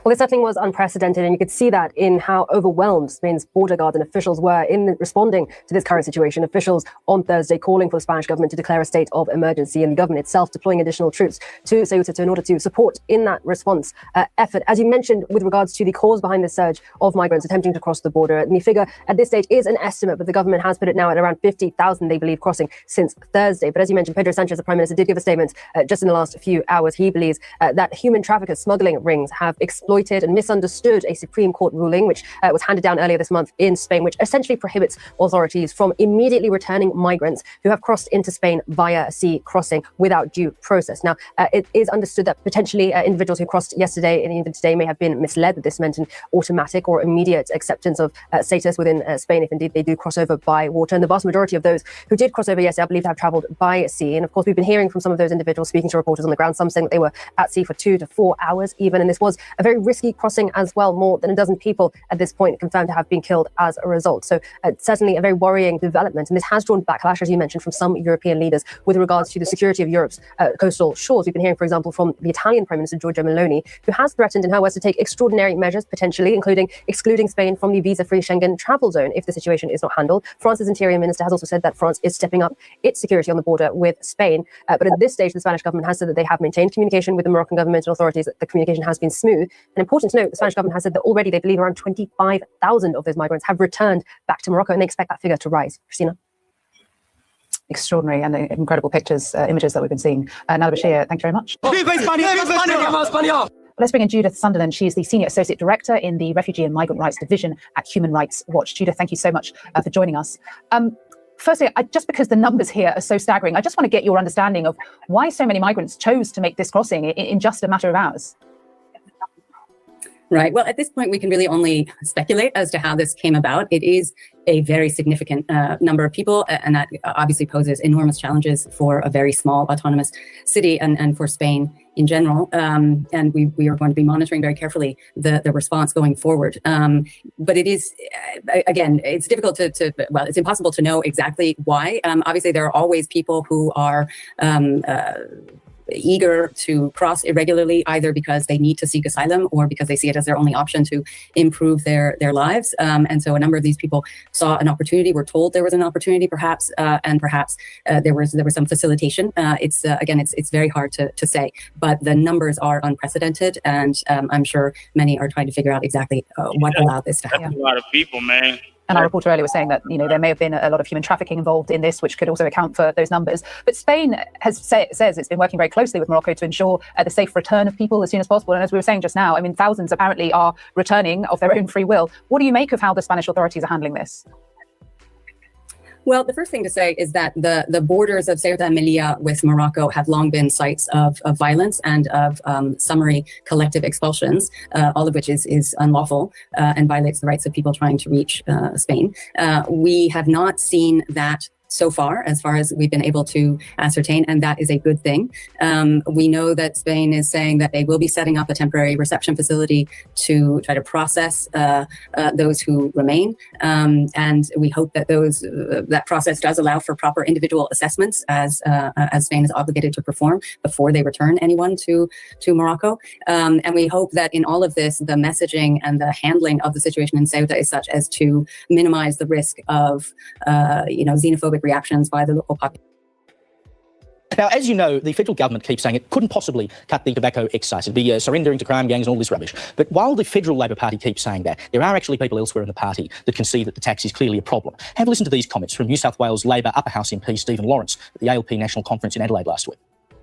Well, this certainly was unprecedented, and you could see that in how overwhelmed Spain's border guards and officials were in responding to this current situation. Officials on Thursday calling for the Spanish government to declare a state of emergency, and the government itself deploying additional troops to Ceuta in order to support in that response effort. As you mentioned, with regards to the cause behind the surge of migrants attempting to cross the border, and the figure at this stage is an estimate, but the government has put it now at around 50,000, they believe, crossing since Thursday. But as you mentioned, Pedro Sanchez, the Prime Minister, did give a statement just in the last few hours. He believes that human traffickers, smuggling rings have exploited and misunderstood a Supreme Court ruling, which was handed down earlier this month in Spain, which essentially prohibits authorities from immediately returning migrants who have crossed into Spain via sea crossing without due process. Now, it is understood that potentially individuals who crossed yesterday and even today may have been misled that this meant an automatic or immediate acceptance of status within Spain, if indeed they do cross over by water. And the vast majority of those who did cross over yesterday are believed to have travelled by sea. And of course, we've been hearing from some of those individuals speaking to reporters on the ground, some saying that they were at sea for 2 to 4 hours even. And this was a very risky crossing as well. More than a dozen people at this point confirmed to have been killed as a result. So certainly a very worrying development. And this has drawn backlash, as you mentioned, from some European leaders with regards to the security of Europe's coastal shores. We've been hearing, for example, from the Italian Prime Minister, Giorgia Meloni, who has threatened in her words to take extraordinary measures, potentially, including excluding Spain from the visa-free Schengen travel zone if the situation is not handled. France's Interior Minister has also said that France is stepping up its security on the border with Spain. But at this stage, the Spanish government has said that they have maintained communication with the Moroccan government and authorities, that the communication has been smooth. And important to note, the Spanish government has said that already they believe around 25,000 of those migrants have returned back to Morocco, and they expect that figure to rise. Christina? Extraordinary and the incredible pictures, images that we've been seeing. Nada Bashir, thank you very much. Let's bring in Judith Sunderland. She is the Senior Associate Director in the Refugee and Migrant Rights Division at Human Rights Watch. Judith, thank you so much for joining us. Firstly, just because the numbers here are so staggering, I just want to get your understanding of why so many migrants chose to make this crossing in just a matter of hours. Right. Well, at this point, we can really only speculate as to how this came about. It is a very significant number of people, and that obviously poses enormous challenges for a very small autonomous city and for Spain in general. And we are going to be monitoring very carefully the response going forward. But it is, again, it's difficult well, it's impossible to know exactly why. Obviously, there are always people who are eager to cross irregularly, either because they need to seek asylum or because they see it as their only option to improve their lives. And so a number of these people saw an opportunity, were told there was an opportunity perhaps, and perhaps there was some facilitation. It's very hard to say, but the numbers are unprecedented, and I'm sure many are trying to figure out exactly what allowed this to happen. A lot of people, man. And our reporter earlier was saying that, there may have been a lot of human trafficking involved in this, which could also account for those numbers. But Spain says it's been working very closely with Morocco to ensure the safe return of people as soon as possible. And as we were saying just now, thousands apparently are returning of their own free will. What do you make of how the Spanish authorities are handling this? Well, the first thing to say is that the borders of Ceuta and Melilla with Morocco have long been sites of violence and of summary collective expulsions, all of which is unlawful and violates the rights of people trying to reach Spain. We have not seen that so far as we've been able to ascertain, and that is a good thing. We know that Spain is saying that they will be setting up a temporary reception facility to try to process those who remain, and we hope that that process does allow for proper individual assessments as Spain is obligated to perform before they return anyone to Morocco. And we hope that in all of this, the messaging and the handling of the situation in Ceuta is such as to minimize the risk of xenophobic reactions by the local population. Now, as you know, the federal government keeps saying it couldn't possibly cut the tobacco excise. It'd be surrendering to crime gangs and all this rubbish. But while the federal Labor Party keeps saying that, there are actually people elsewhere in the party that can see that the tax is clearly a problem. Have a listen to these comments from New South Wales Labor Upper House MP Stephen Lawrence at the ALP National Conference in Adelaide last week.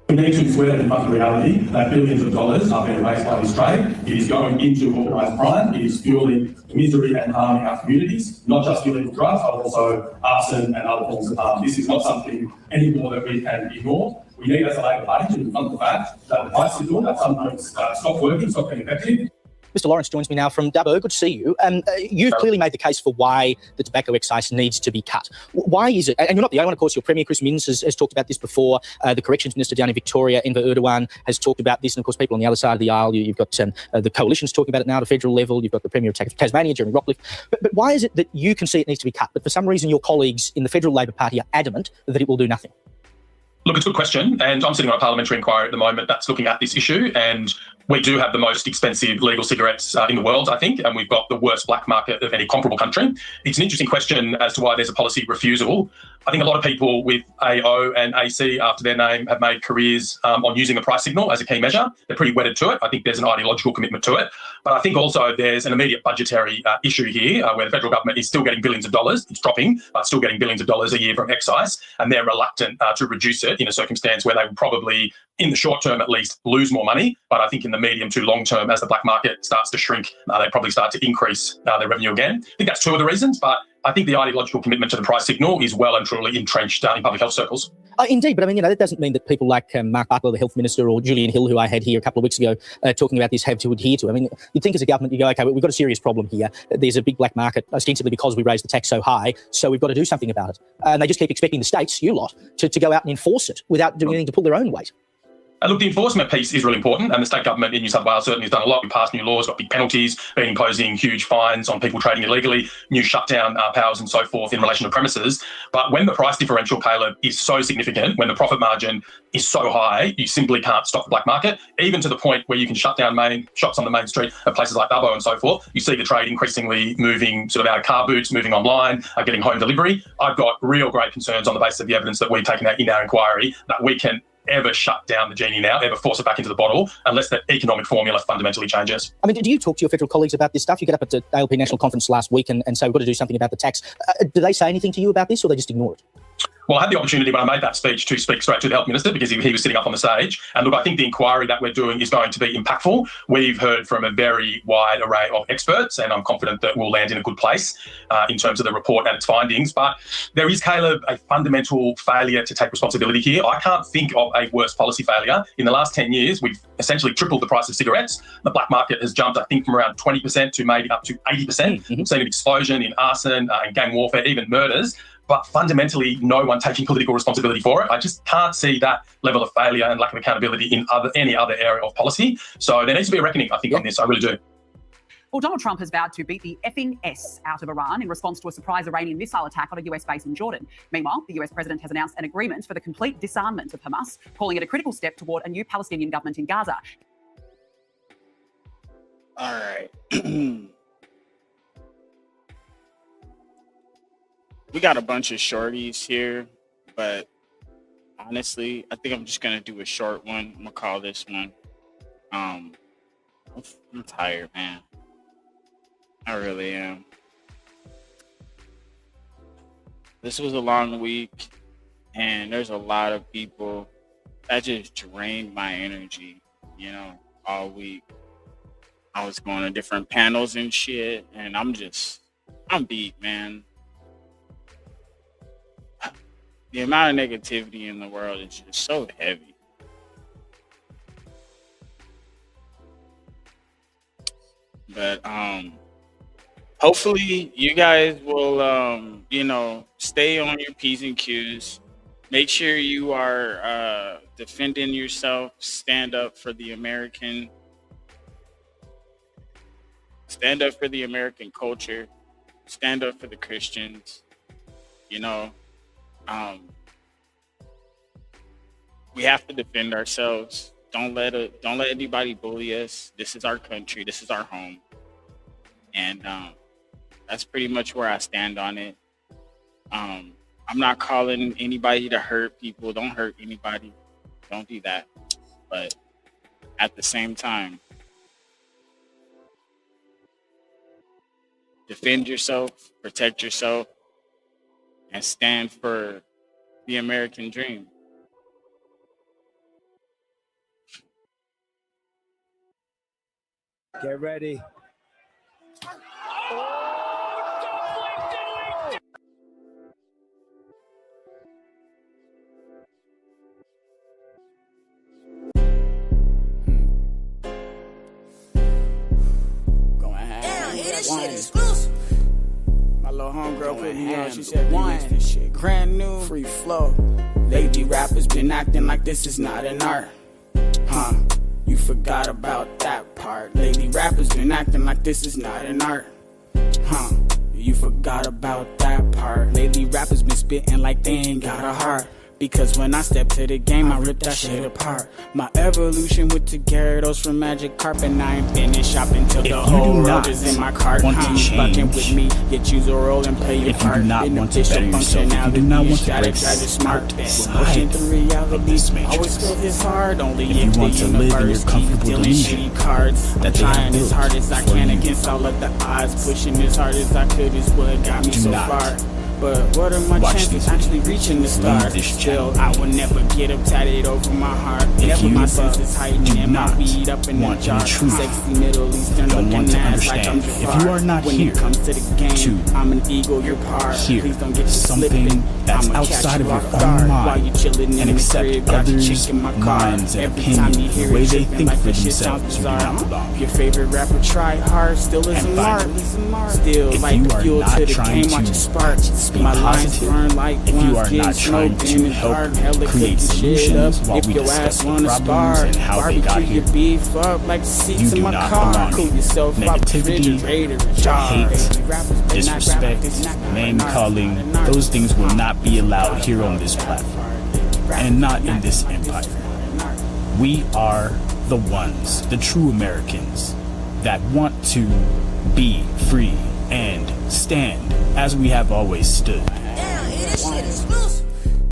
We need to swear the fucking reality that billions of dollars are being raised by this trade. It is going into organised crime. It is fueling misery and harm in our communities, not just illegal drugs, but also arson and other forms of harm. This is not something anymore that we can ignore. We need, as a Labor Party, to confront the fact that the price signal at some point stop working, stop being effective. Mr. Lawrence joins me now from Dubbo. Good to see you. You've clearly made the case for why the tobacco excise needs to be cut. Why is it? And you're not the only one, of course. Your Premier, Chris Minns, has talked about this before. The Corrections Minister down in Victoria, Enver Erdogan, has talked about this. And, of course, people on the other side of the aisle, you've got the coalition's talking about it now at a federal level. You've got the Premier of Tasmania, Jeremy Rockcliffe. But why is it that you can see it needs to be cut, but for some reason your colleagues in the federal Labor Party are adamant that it will do nothing? Look, it's a good question, and I'm sitting on a parliamentary inquiry at the moment that's looking at this issue, and we do have the most expensive legal cigarettes in the world, I think, and we've got the worst black market of any comparable country. It's an interesting question as to why there's a policy refusal. I think a lot of people with AO and AC after their name have made careers on using the price signal as a key measure. They're pretty wedded to it. I think there's an ideological commitment to it. But I think also there's an immediate budgetary issue here where the federal government is still getting billions of dollars. It's dropping, but still getting billions of dollars a year from excise. And they're reluctant to reduce it in a circumstance where they would probably, in the short term at least, lose more money. But I think in the medium to long term, as the black market starts to shrink, they probably start to increase their revenue again. I think that's two of the reasons, but I think the ideological commitment to the price signal is well and truly entrenched in public health circles. Indeed, but that doesn't mean that people like Mark Butler, the health minister, or Julian Hill, who I had here a couple of weeks ago talking about this, have to adhere to. You'd think as a government, you go, okay, we've got a serious problem here. There's a big black market, ostensibly because we raised the tax so high, so we've got to do something about it. And they just keep expecting the states, you lot, to go out and enforce it without doing anything to pull their own weight. Look, the enforcement piece is really important, and the state government in New South Wales certainly has done a lot. We've passed new laws, got big penalties, been imposing huge fines on people trading illegally, new shutdown powers and so forth in relation to premises. But when the price differential, Caleb, is so significant, when the profit margin is so high, you simply can't stop the black market, even to the point where you can shut down main shops on the main street at places like Dubbo and so forth. You see the trade increasingly moving sort of out of car boots, moving online, getting home delivery. I've got real great concerns on the basis of the evidence that we've taken out in our inquiry that we can ever shut down the genie now, ever force it back into the bottle, unless that economic formula fundamentally changes. Do you talk to your federal colleagues about this stuff? You get up at the ALP National Conference last week and say we've got to do something about the tax. Do they say anything to you about this, or they just ignore it? Well, I had the opportunity when I made that speech to speak straight to the health minister because he was sitting up on the stage. And look, I think the inquiry that we're doing is going to be impactful. We've heard from a very wide array of experts, and I'm confident that we'll land in a good place in terms of the report and its findings. But there is, Caleb, a fundamental failure to take responsibility here. I can't think of a worse policy failure. In the last 10 years, we've essentially tripled the price of cigarettes. The black market has jumped, I think, from around 20% to maybe up to 80%. We've seen an explosion in arson and gang warfare, even murders. But fundamentally, no one taking political responsibility for it. I just can't see that level of failure and lack of accountability in any other area of policy. So there needs to be a reckoning, I think, on this. I really do. Well, Donald Trump has vowed to beat the effing S out of Iran in response to a surprise Iranian missile attack on a US base in Jordan. Meanwhile, the US president has announced an agreement for the complete disarmament of Hamas, calling it a critical step toward a new Palestinian government in Gaza. All right. We got a bunch of shorties here, but honestly, I think I'm just gonna do a short one. I'm gonna call this one. I'm tired, man. I really am. This was a long week, and there's a lot of people that just drained my energy, you know, all week. I was going to different panels and shit, and I'm beat, man. The amount of negativity in the world is just so heavy. But hopefully you guys will you know, stay on your P's and Q's. Make sure you are defending yourself. Stand up for the American. Stand up for the American culture. Stand up for the Christians. You know, we have to defend ourselves. Don't let anybody bully us. This is our country. This is our home. And that's pretty much where I stand on it. I'm not calling anybody to hurt people. Don't hurt anybody. Don't do that. But at the same time, defend yourself, protect yourself, and stand for the American dream. Get ready. My little homegirl put me on. She said, "One, shit, brand new, free flow. Lady rappers been acting like this is not an art, huh? You forgot about that part. Lady rappers been acting like this is not an art, huh? You forgot about that part. Lady rappers been spitting like they ain't got a heart. Because when I step to the game, I rip that shit apart. My evolution with the Gyarados from Magic Carp, and I ain't finished shopping till the whole world is in my cart. Fucking with me, you choose a role and play your part. If you do not want to better yourself, if you do not want to break smart outside of this matrix, always feel this hard, only if you want to live in your comfortable delusion that they have built as hard as I can against all of the odds, pushing as hard as I could is what got me so far. But what are my chances actually reaching the stars? Still, I will never get up tatted over my heart. Never my senses heightened and my weed up in the jar. Sexy Middle Eastern looking ass like I'm Jafar. If you are not when here it comes to the game, I'm an eagle, you're par. Please don't get something that's outside of your own mind and accept others' minds and opinions the way they think for themselves, you do not belong. Your favorite rapper try hard, still is a mark. Still like fuel to the game, watch it spark. My lines burn like if you are not trying to help create solutions while we discuss the problems and how they got here, you do not belong here. Negativity, hate, disrespect, name-calling, those things will not be allowed here on this platform, and not in this empire. We are the ones, the true Americans, that want to be free and stand as we have always stood. Damn, this shit exclusive.